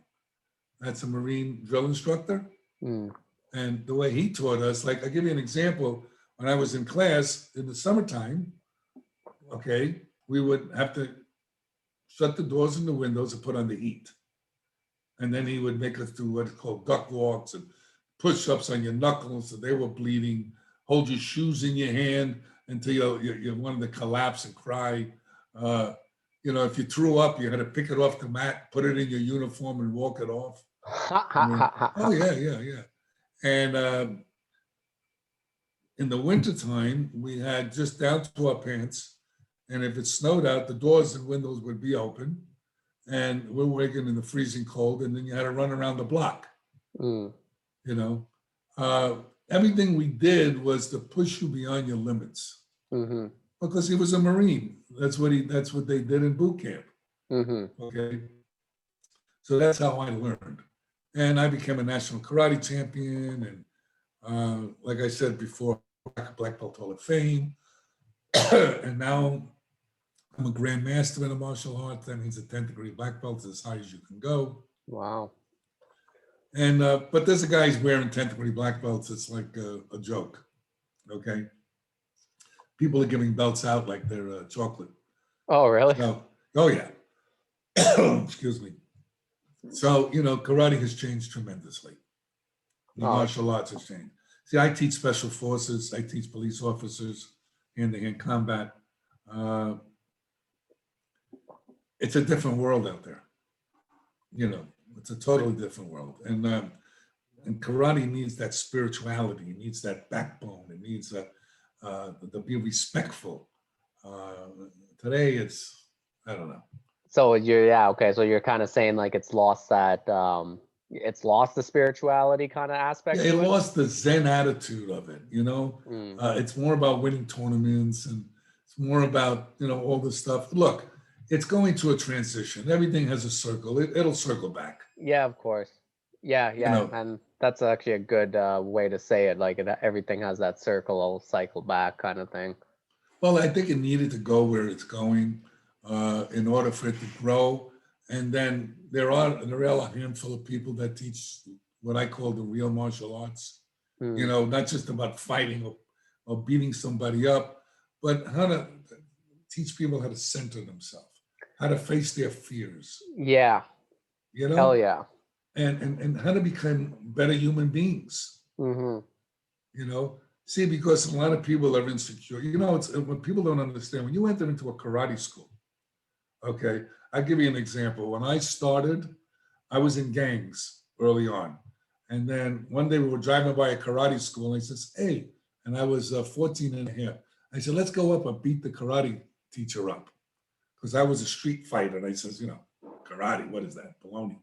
[SPEAKER 2] That's a Marine drill instructor.
[SPEAKER 1] Mm.
[SPEAKER 2] And the way he taught us, like I'll give you an example. When I was in class in the summertime, okay, we would have to shut the doors and the windows and put on the heat. And then he would make us do what's called duck walks and push-ups on your knuckles so they were bleeding. Hold your shoes in your hand until you wanted to collapse and cry. If you threw up, you had to pick it off the mat, put it in your uniform, and walk it off. I mean, oh yeah. And in the wintertime, we had just down to our pants. And if it snowed out, the doors and windows would be open. And we're working in the freezing cold. And then you had to run around the block.
[SPEAKER 1] Mm.
[SPEAKER 2] Everything we did was to push you beyond your limits.
[SPEAKER 1] Mm-hmm.
[SPEAKER 2] Because he was a Marine. That's what they did in boot camp.
[SPEAKER 1] Mm-hmm.
[SPEAKER 2] Okay. So that's how I learned. And I became a national karate champion. And like I said before, Black Belt Hall of Fame. And now I'm a Grand Master in the martial arts. That means a 10th degree black belt, as high as you can go.
[SPEAKER 1] Wow.
[SPEAKER 2] And but there's a guy who's wearing 10th degree black belts. It's like a joke. Okay. People are giving belts out like they're chocolate.
[SPEAKER 1] Oh, really?
[SPEAKER 2] So, oh yeah. Excuse me. So, karate has changed tremendously. The martial arts has changed. See, I teach special forces. I teach police officers, hand-to-hand combat. It's a different world out there. It's a totally different world. And karate needs that spirituality. It needs that backbone. It needs to be respectful. Today, I don't know.
[SPEAKER 1] So okay. So you're kind of saying like it's lost the spirituality kind of aspect.
[SPEAKER 2] Yeah, it lost the Zen attitude of it.
[SPEAKER 1] Mm.
[SPEAKER 2] It's more about winning tournaments, and it's more about all this stuff. Look, it's going to a transition. Everything has a circle. It'll circle back.
[SPEAKER 1] Yeah, of course. Yeah, and that's actually a good way to say it. Like everything has that circle, it'll cycle back kind of thing.
[SPEAKER 2] Well, I think it needed to go where it's going in order for it to grow. And then there are a handful of people that teach what I call the real martial arts.
[SPEAKER 1] Mm.
[SPEAKER 2] Not just about fighting or beating somebody up, but how to teach people how to center themselves, how to face their fears.
[SPEAKER 1] Yeah. Hell yeah.
[SPEAKER 2] And how to become better human beings.
[SPEAKER 1] Mm-hmm.
[SPEAKER 2] See, because a lot of people are insecure. It's when people don't understand. When you enter into a karate school, okay, I'll give you an example. When I started, I was in gangs early on. And then one day we were driving by a karate school and I says, hey, and I was 14 and a half. I said, let's go up and beat the karate teacher up. Because I was a street fighter. And I says, karate, what is that? Baloney,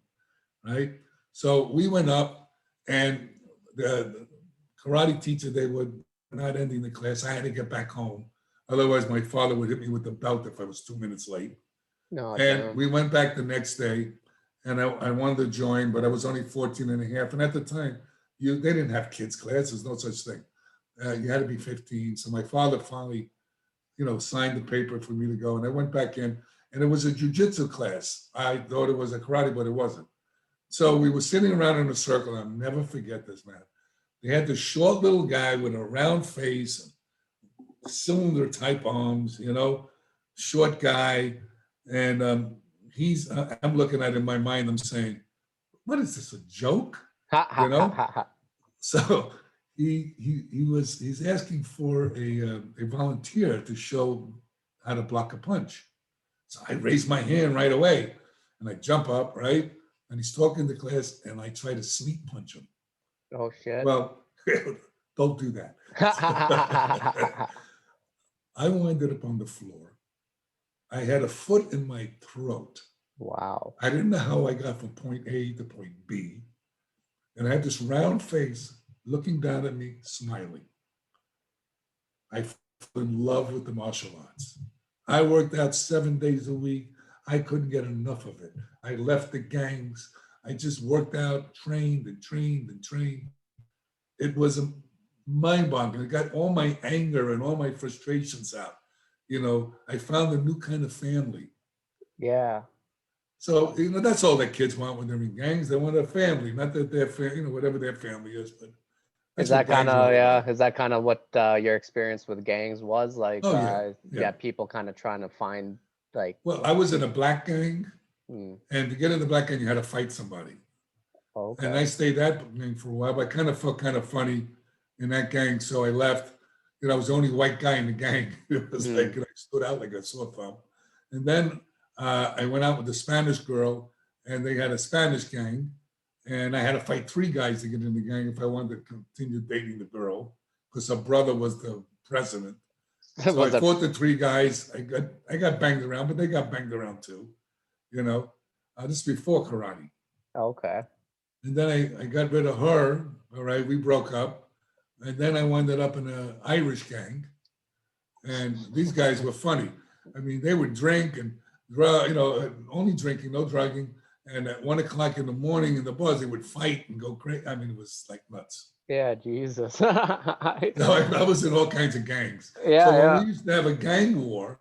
[SPEAKER 2] right? So we went up and the karate teacher, they were not ending the class. I had to get back home. Otherwise, my father would hit me with the belt if I was 2 minutes late.
[SPEAKER 1] No,
[SPEAKER 2] and
[SPEAKER 1] damn.
[SPEAKER 2] We went back the next day and I wanted to join, but I was only 14 and a half. And at the time, they didn't have kids classes, no such thing. You had to be 15. So my father finally, signed the paper for me to go. And I went back in and it was a jujitsu class. I thought it was a karate, but it wasn't. So we were sitting around in a circle. I'll never forget this, man. They had this short little guy with a round face, and cylinder type arms, short guy. And I'm looking at it in my mind, I'm saying, what is this, a joke? So he's asking for a volunteer to show how to block a punch. So I raise my hand right away and I jump up, right? And he's talking to class and I try to sneak punch him.
[SPEAKER 1] Oh shit.
[SPEAKER 2] Well, don't do that. I winded up on the floor. I had a foot in my throat.
[SPEAKER 1] Wow.
[SPEAKER 2] I didn't know how I got from point A to point B. And I had this round face looking down at me, smiling. I fell in love with the martial arts. I worked out 7 days a week. I couldn't get enough of it. I left the gangs. I just worked out, trained and trained and trained. It was a mind-boggling. It got all my anger and all my frustrations out. You know, I found a new kind of family.
[SPEAKER 1] Yeah.
[SPEAKER 2] So, you know, that's all that kids want when they're in gangs. They want a family, not that their you know, whatever their family is, but
[SPEAKER 1] Is
[SPEAKER 2] that's what
[SPEAKER 1] that kind
[SPEAKER 2] gangs are
[SPEAKER 1] of
[SPEAKER 2] all
[SPEAKER 1] yeah?
[SPEAKER 2] about.
[SPEAKER 1] Is that kind of what your experience with gangs was like?
[SPEAKER 2] Oh yeah, yeah.
[SPEAKER 1] Yeah, people kind of trying to find like.
[SPEAKER 2] Well, I was in a black gang,
[SPEAKER 1] Hmm,
[SPEAKER 2] and to get in the black gang, you had to fight somebody. And
[SPEAKER 1] okay.
[SPEAKER 2] I stayed that gang for a while, but I kind of felt kind of funny in that gang, so I left. You know, I was the only white guy in the gang. It was
[SPEAKER 1] Hmm.
[SPEAKER 2] like I stood out like a sore thumb. And then I went out with a Spanish girl, and they had a Spanish gang, and I had to fight 3 guys to get in the gang if I wanted to continue dating the girl, because her brother was the president. So I
[SPEAKER 1] Was it
[SPEAKER 2] fought the 3 guys. I got banged around, but they got banged around too. You know, this is before karate.
[SPEAKER 1] okay?
[SPEAKER 2] And then I got rid of her. All right, we broke up. And then I wound up in an Irish gang. And these guys were funny. I mean, they would drink and you know, only drinking, no drugging. And at 1 o'clock in the morning in the bars, they would fight and go crazy. I mean, it was like nuts.
[SPEAKER 1] Yeah, Jesus.
[SPEAKER 2] So I was in all kinds of gangs. So
[SPEAKER 1] Yeah,
[SPEAKER 2] when we
[SPEAKER 1] yeah.
[SPEAKER 2] used to have a gang war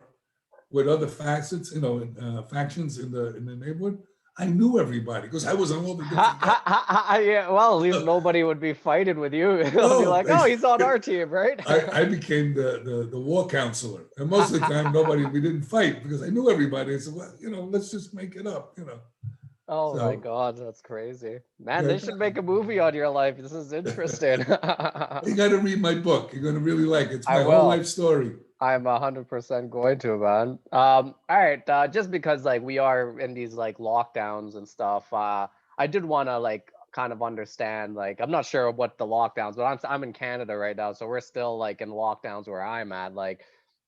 [SPEAKER 2] with other facets, you know, factions in the neighborhood, I knew everybody because I was on all the different gangs.
[SPEAKER 1] Yeah, well, at least nobody would be fighting with you. They'll be
[SPEAKER 2] No,
[SPEAKER 1] like, oh, he's on our team, right?
[SPEAKER 2] I became the war counselor. And most of the time, we didn't fight because I knew everybody. I said, well, you know, let's just make it up, you know.
[SPEAKER 1] Oh my
[SPEAKER 2] So,
[SPEAKER 1] God, that's crazy. Man,
[SPEAKER 2] yeah,
[SPEAKER 1] they should make a movie on your life. This is interesting.
[SPEAKER 2] you got to read my book. You're going to really like it. It's
[SPEAKER 1] I
[SPEAKER 2] my whole
[SPEAKER 1] will.
[SPEAKER 2] life story.
[SPEAKER 1] I'm 100% going to, man. All right. Just because like we are in these like lockdowns and stuff, I did want to like kind of understand. Like, I'm not sure what the lockdowns, but I'm in Canada right now, so we're still like in lockdowns where I'm at. Like,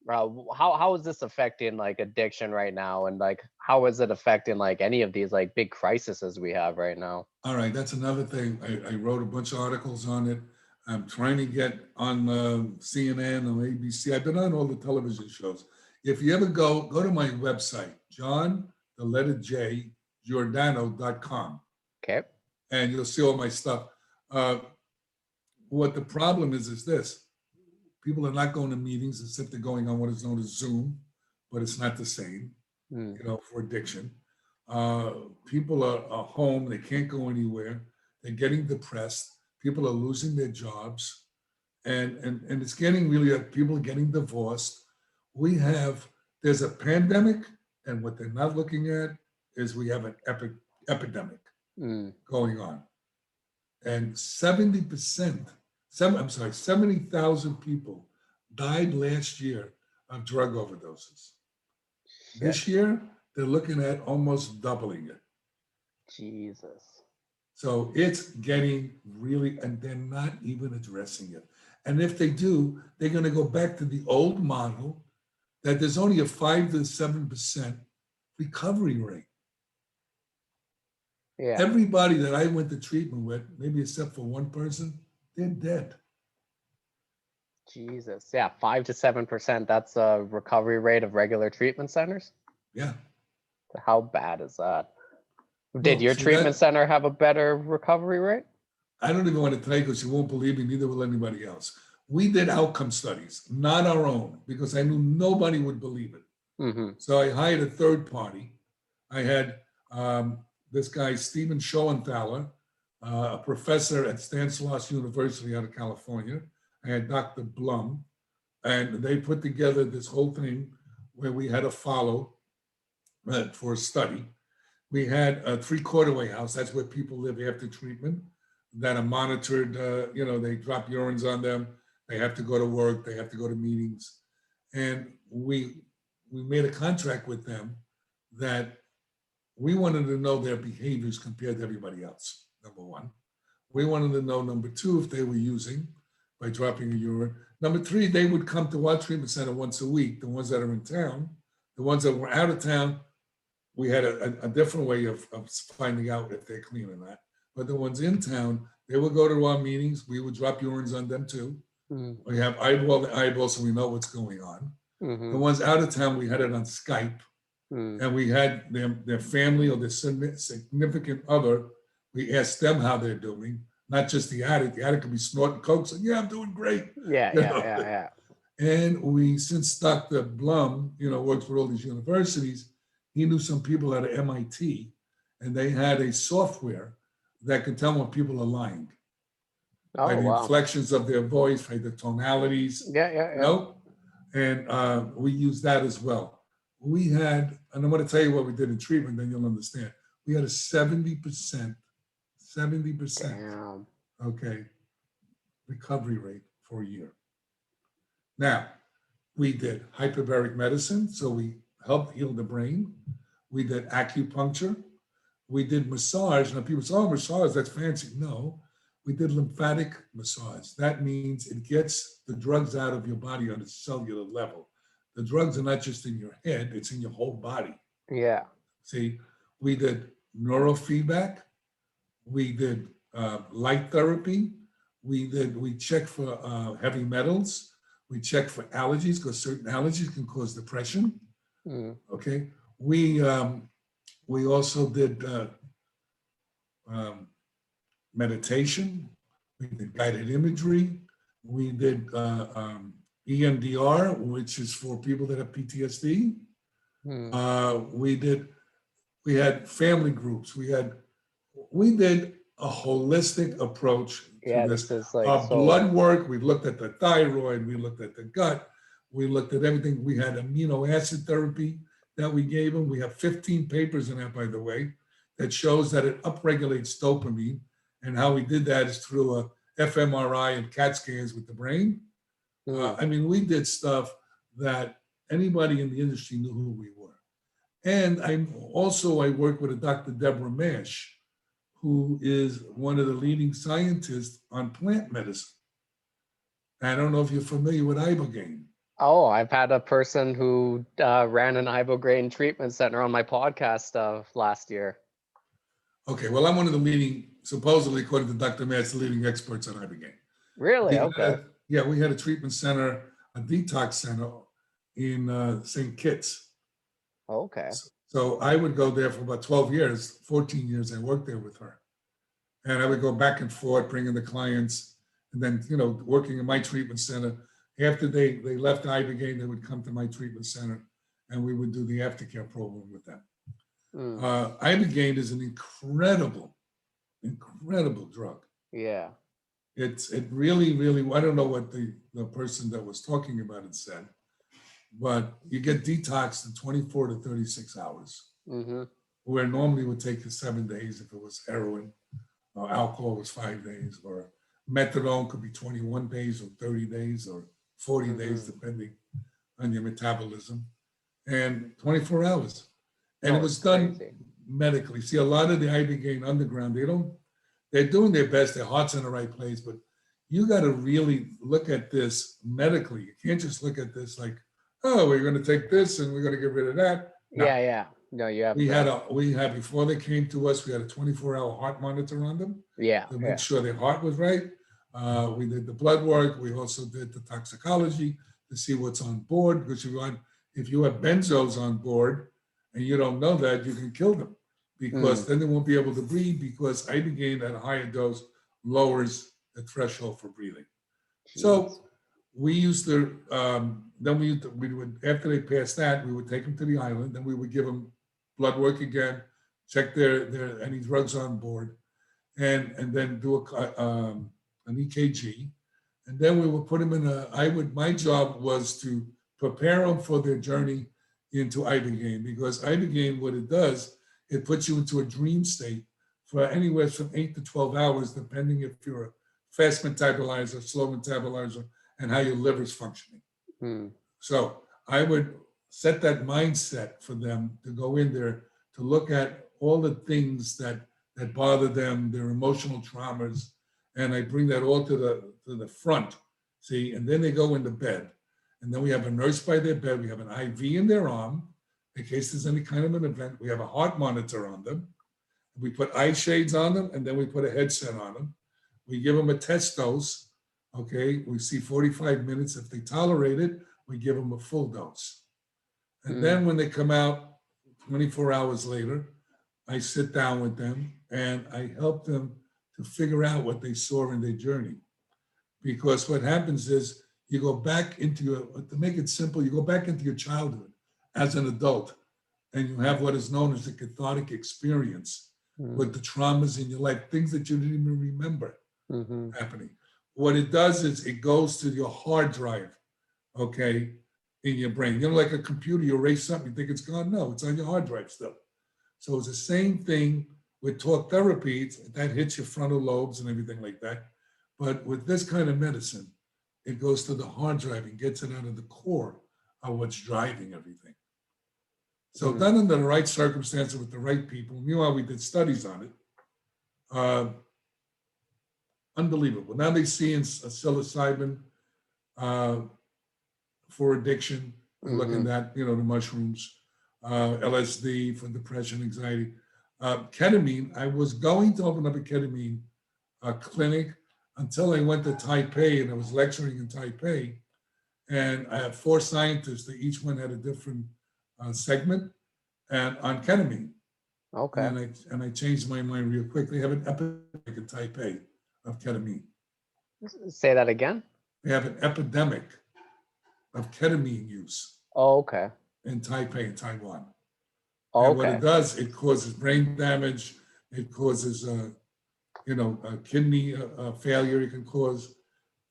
[SPEAKER 1] how is this affecting like addiction right now, and like how is it affecting like any of these like big crises we have right now?
[SPEAKER 2] All right, that's another thing. I wrote a bunch of articles on it. I'm trying to get on CNN or ABC. I've been on all the television shows. If you ever go to my website, John, the letter J, Giordano.com,
[SPEAKER 1] Okay.
[SPEAKER 2] and you'll see all my stuff. Uh, what the problem is this. People are not going to meetings except they're going on what is known as Zoom, but it's not the same,
[SPEAKER 1] Hmm.
[SPEAKER 2] you know, for addiction. Uh, People are home, they can't go anywhere, they're getting depressed, people are losing their jobs, and it's getting really, people are getting divorced. There's a pandemic, and what they're not looking at is we have an epidemic
[SPEAKER 1] Hmm.
[SPEAKER 2] going on. And 70,000 people died last year of drug overdoses.
[SPEAKER 1] Shit.
[SPEAKER 2] This year, they're looking at almost doubling it.
[SPEAKER 1] Jesus.
[SPEAKER 2] So it's getting really, and they're not even addressing it. And if they do, they're going to go back to the old model that there's only a 5 to 7% recovery rate.
[SPEAKER 1] Yeah.
[SPEAKER 2] Everybody that I went to treatment with, maybe except for one person, they're dead.
[SPEAKER 1] Jesus. Yeah, 5 to 7%. That's a recovery rate of regular treatment centers.
[SPEAKER 2] Yeah.
[SPEAKER 1] How bad is that? Did
[SPEAKER 2] Well,
[SPEAKER 1] your
[SPEAKER 2] see
[SPEAKER 1] treatment
[SPEAKER 2] that
[SPEAKER 1] center have a better recovery rate?
[SPEAKER 2] I don't even want to tell you because you won't believe me, neither will anybody else. We did outcome studies, not our own, because I knew nobody would believe it.
[SPEAKER 1] Mm-hmm.
[SPEAKER 2] So I hired a third party. I had this guy, Stephen Schoenthaler, a professor at Stanislaus University out of California. I had Dr. Blum, and they put together this whole thing where we had to follow for a study. We had a 3-quarter-way house. That's where people live after treatment that are monitored. You know, they drop urines on them. They have to go to work. They have to go to meetings. And we made a contract with them that we wanted to know their behaviors compared to everybody else, number one. We wanted to know, number two, if they were using by dropping a urine. Number three, they would come to our treatment center once a week, the ones that are in town, the The ones that were out of town, we had a different way of finding out if they're clean or not. But the ones in town, they would go to our meetings. We would drop urines on them too. We have eyeball to eyeball so we know what's going on. The ones out of town, we had it on Skype. And we had their family or their significant other. We asked them how they're doing, not just the addict. The addict could be snorting coke, saying, "Yeah, I'm doing great."
[SPEAKER 1] Yeah.
[SPEAKER 2] And we, since Dr. Blum, works for all these universities, he knew some people at MIT, and they had a software that could tell when people are lying by the inflections of their voice, by the tonalities. And we use that as well. We had, and I'm going to tell you what we did in treatment, then you'll understand. We had a 70%, okay, recovery rate for a year. Now, we did hyperbaric medicine, so we helped heal the brain. We did acupuncture. We did massage. Now people say, "Oh, massage, that's fancy." No, we did lymphatic massage. That means it gets the drugs out of your body on a cellular level. The drugs are not just in your head, it's in your whole body.
[SPEAKER 1] Yeah.
[SPEAKER 2] See, we did neurofeedback. We did light therapy. We checked for heavy metals. We checked for allergies because certain allergies can cause depression. Okay. We also did meditation. We did guided imagery. We did EMDR, which is for people that have PTSD. We had family groups. We did a holistic approach to this.
[SPEAKER 1] Is like
[SPEAKER 2] Our blood work, we looked at the thyroid, we looked at the gut, we looked at everything. We had amino acid therapy that we gave them. We have 15 papers in that, by the way, that shows that it upregulates dopamine. And how we did that is through a fMRI and CAT scans with the brain. I mean, we did stuff that anybody in the industry knew who we were. And I work with a Dr. Deborah Mash, who is one of the leading scientists on plant medicine. I don't know if you're familiar with Ibogaine.
[SPEAKER 1] Oh, I've had a person who ran an Ibogaine treatment center on my podcast last year.
[SPEAKER 2] Okay, well, I'm one of the leading, supposedly, according to Dr. Mash, the leading experts on Ibogaine.
[SPEAKER 1] Really? Okay.
[SPEAKER 2] We had a treatment center, a detox center in St. Kitts.
[SPEAKER 1] Okay.
[SPEAKER 2] So I would go there for about 12 years, 14 years I worked there with her. And I would go back and forth, bringing the clients, and then, working in my treatment center. After they left Ibogaine, they would come to my treatment center, and we would do the aftercare program with them. Ibogaine is an incredible drug.
[SPEAKER 1] Yeah.
[SPEAKER 2] It really, I don't know what the person that was talking about it said, but you get detoxed in 24 to 36 hours, where normally it would take you 7 days if it was heroin, or alcohol was 5 days, or methadone could be 21 days or 30 days or 40 days, depending on your metabolism, and 24 hours. And it was done medically. See, a lot of the Ibogaine underground, they're doing their best, their heart's in the right place, but you got to really look at this medically. You can't just look at this like, oh, we're going to take this and we're going to get rid of that. No.
[SPEAKER 1] Yeah. No, you have.
[SPEAKER 2] We had before they came to us, we had a 24-hour heart monitor on them.
[SPEAKER 1] Yeah.
[SPEAKER 2] To make sure their heart was right. We did the blood work. We also did the toxicology to see what's on board, because if you have benzos on board and you don't know that, you can kill them, because then they won't be able to breathe, because Ibogaine at a higher dose lowers the threshold for breathing. Jeez. So we used to, then we would, after they passed that, we would take them to the island, then we would give them blood work again, check their any drugs on board, and then do an EKG. And then we would put them in my job was to prepare them for their journey into Ibogaine, because Ibogaine, what it does, it puts you into a dream state for anywhere from 8 to 12 hours, depending if you're a fast metabolizer, slow metabolizer, and how your liver's functioning. So I would set that mindset for them to go in there to look at all the things that bother them, their emotional traumas, and I bring that all to the front, see, and then they go into bed. And then we have a nurse by their bed, we have an IV in their arm, in case there's any kind of an event. We have a heart monitor on them. We put eye shades on them, and then we put a headset on them. We give them a test dose. Okay, we see 45 minutes. If they tolerate it, we give them a full dose. And then when they come out 24 hours later, I sit down with them and I help them to figure out what they saw in their journey. Because what happens is you go back into to make it simple, you go back into your childhood as an adult, and you have what is known as a cathartic experience with the traumas in your life, things that you didn't even remember happening. What it does is it goes to your hard drive, okay, in your brain. You know, like a computer, you erase something, you think it's gone. No, it's on your hard drive still. So it's the same thing with talk therapy. That hits your frontal lobes and everything like that. But with this kind of medicine, it goes to the hard drive and gets it out of the core of what's driving everything. So done under the right circumstances with the right people. Meanwhile, we did studies on it. Unbelievable. Now they see in psilocybin for addiction. Looking at, you know, the mushrooms, LSD for depression, anxiety. Ketamine, I was going to open up a ketamine clinic until I went to Taipei, and I was lecturing in Taipei. And I had 4 scientists that each one had a different segment and on ketamine.
[SPEAKER 1] Okay.
[SPEAKER 2] And I changed my mind real quick. They have an epidemic in Taipei of ketamine.
[SPEAKER 1] Say that again?
[SPEAKER 2] They have an epidemic of ketamine use.
[SPEAKER 1] Oh, okay.
[SPEAKER 2] In Taipei, in Taiwan.
[SPEAKER 1] Oh,
[SPEAKER 2] and what it does, it causes brain damage. It causes, kidney failure. It can cause.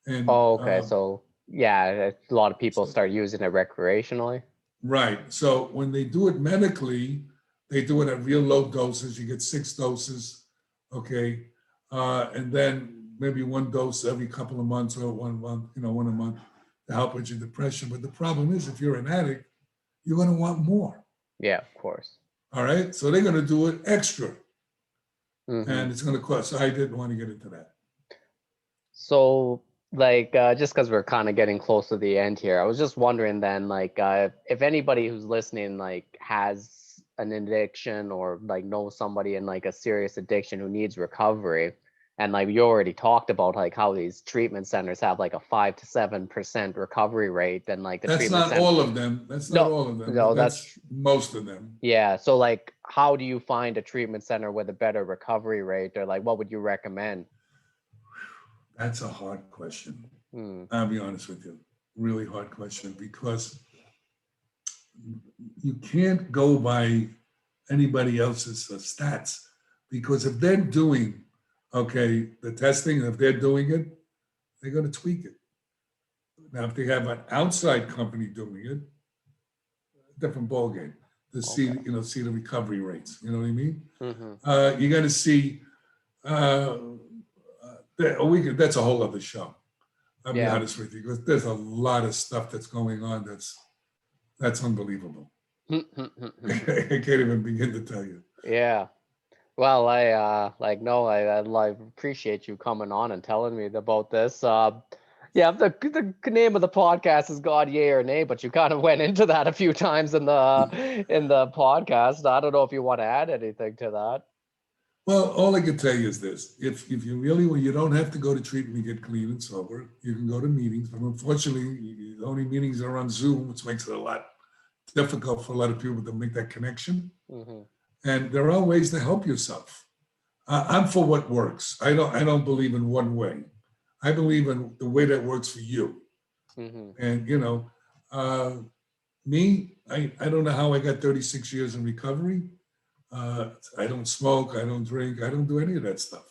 [SPEAKER 2] And
[SPEAKER 1] So yeah, a lot of people start using it recreationally.
[SPEAKER 2] Right. So when they do it medically, they do it at real low doses. You get 6 doses, okay, and then maybe 1 dose every couple of months or 1 month, 1 a month to help with your depression. But the problem is, if you're an addict, you're going to want more.
[SPEAKER 1] Yeah, of course.
[SPEAKER 2] All right. So they're going to do it extra. And it's going to cost. So I didn't want to get into that.
[SPEAKER 1] So, like, just because we're kind of getting close to the end here, I was just wondering then, like, if anybody who's listening, like, has an addiction or, like, knows somebody in, like, a serious addiction who needs recovery, and, like, you already talked about, like, how these treatment centers have, like, a 5 to 7% recovery rate, and, like, the
[SPEAKER 2] That's
[SPEAKER 1] treatment
[SPEAKER 2] not all of them. That's not all of them.
[SPEAKER 1] No,
[SPEAKER 2] that's most of them.
[SPEAKER 1] Yeah. So, like, how do you find a treatment center with a better recovery rate, or, like, what would you recommend?
[SPEAKER 2] That's a hard question. I'll be honest with you. Really hard question, because you can't go by anybody else's stats, because if they're doing, the testing, if they're doing it, they're going to tweak it. Now, if they have an outside company doing it, different ballgame to see the recovery rates. You know what I mean? You got to see. That's a whole other show. I'll be honest with you, because there's a lot of stuff that's going on that's unbelievable. I can't even begin to tell you.
[SPEAKER 1] Yeah. Well, I appreciate you coming on and telling me about this. The name of the podcast is God, Yay or Nay, but you kind of went into that a few times in the podcast. I don't know if you want to add anything to that.
[SPEAKER 2] Well, all I can tell you is this: if you really, you don't have to go to treatment to get clean and sober. You can go to meetings, but unfortunately, the only meetings are on Zoom, which makes it a lot difficult for a lot of people to make that connection. And there are ways to help yourself. I'm for what works. I don't believe in one way. I believe in the way that works for you. And me, I don't know how I got 36 years in recovery. I don't smoke, I don't drink, I don't do any of that stuff.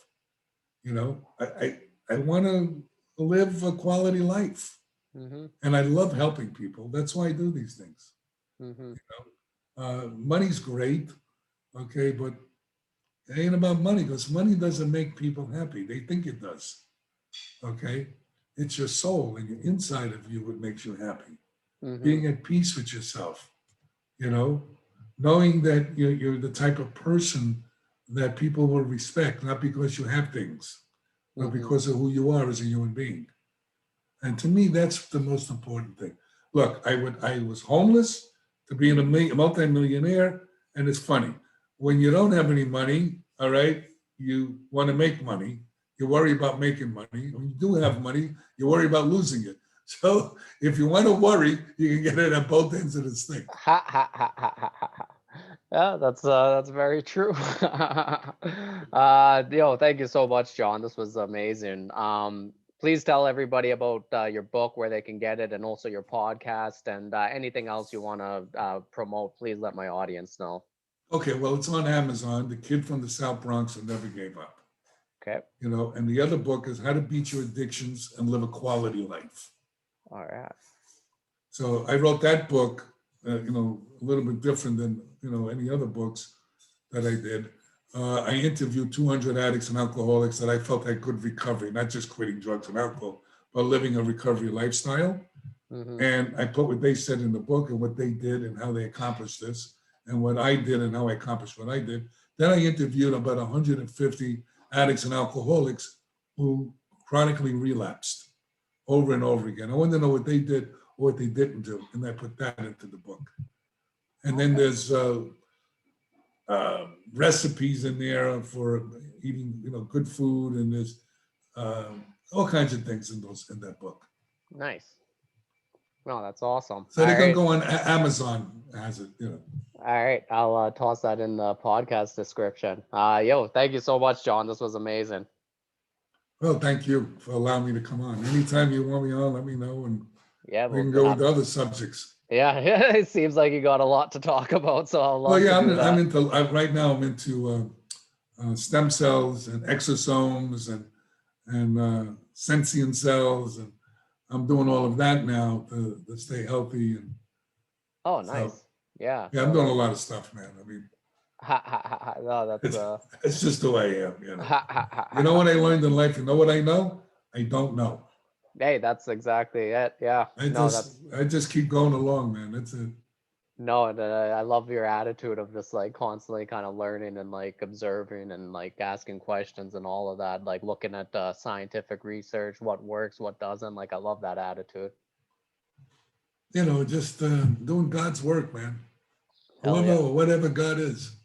[SPEAKER 2] I want to live a quality life. And I love helping people. That's why I do these things. Money's great, okay, but it ain't about money, because money doesn't make people happy. They think it does, okay? It's your soul and your inside of you what makes you happy. Being at peace with yourself, knowing that you're the type of person that people will respect, not because you have things, but because of who you are as a human being. And to me, that's the most important thing. Look, I was homeless to being a multi-millionaire, and it's funny. When you don't have any money, all right, you want to make money. You worry about making money. When you do have money, you worry about losing it. So if you want to worry, you can get it at both ends of the stick.
[SPEAKER 1] Ha ha ha ha ha ha. Ha. Yeah, that's very true. Thank you so much, John. This was amazing. Please tell everybody about your book, where they can get it, and also your podcast, and anything else you want to promote. Please let my audience know.
[SPEAKER 2] Okay, well, it's on Amazon. The Kid from the South Bronx Who Never Gave Up.
[SPEAKER 1] Okay.
[SPEAKER 2] And the other book is How to Beat Your Addictions and Live a Quality Life.
[SPEAKER 1] All right.
[SPEAKER 2] So I wrote that book, a little bit different than, any other books that I did. I interviewed 200 addicts and alcoholics that I felt had good recovery, not just quitting drugs and alcohol, but living a recovery lifestyle.
[SPEAKER 1] Mm-hmm.
[SPEAKER 2] And I put what they said in the book and what they did and how they accomplished this, and what I did and how I accomplished what I did. Then I interviewed about 150 addicts and alcoholics who chronically relapsed over and over again. I wanted to know what they did or what they didn't do, and I put that into the book. And then there's recipes in there for eating, good food, and there's all kinds of things in that book.
[SPEAKER 1] Nice. No, that's awesome.
[SPEAKER 2] So they can go on Amazon, has it,
[SPEAKER 1] All right, I'll toss that in the podcast description. Thank you so much, John. This was amazing.
[SPEAKER 2] Well, thank you for allowing me to come on. Anytime you want me on, let me know, and we can go into other subjects.
[SPEAKER 1] Yeah, it seems like you got a lot to talk about, so I'll love to do that.
[SPEAKER 2] Right now I'm into stem cells and exosomes and sentient cells, and I'm doing all of that now to stay healthy. And
[SPEAKER 1] oh, nice. So, yeah,
[SPEAKER 2] I'm doing a lot of stuff, man. I mean,
[SPEAKER 1] no, that's
[SPEAKER 2] it's just the way I am. You know what I learned in life? You know what I know? I don't know.
[SPEAKER 1] Hey, that's exactly it. Yeah.
[SPEAKER 2] I just keep going along, man. That's it.
[SPEAKER 1] No, and I love your attitude of just like constantly kind of learning and like observing and like asking questions and all of that, like looking at scientific research, what works, what doesn't. Like, I love that attitude.
[SPEAKER 2] Just doing God's work, man. Whoever or whatever God is.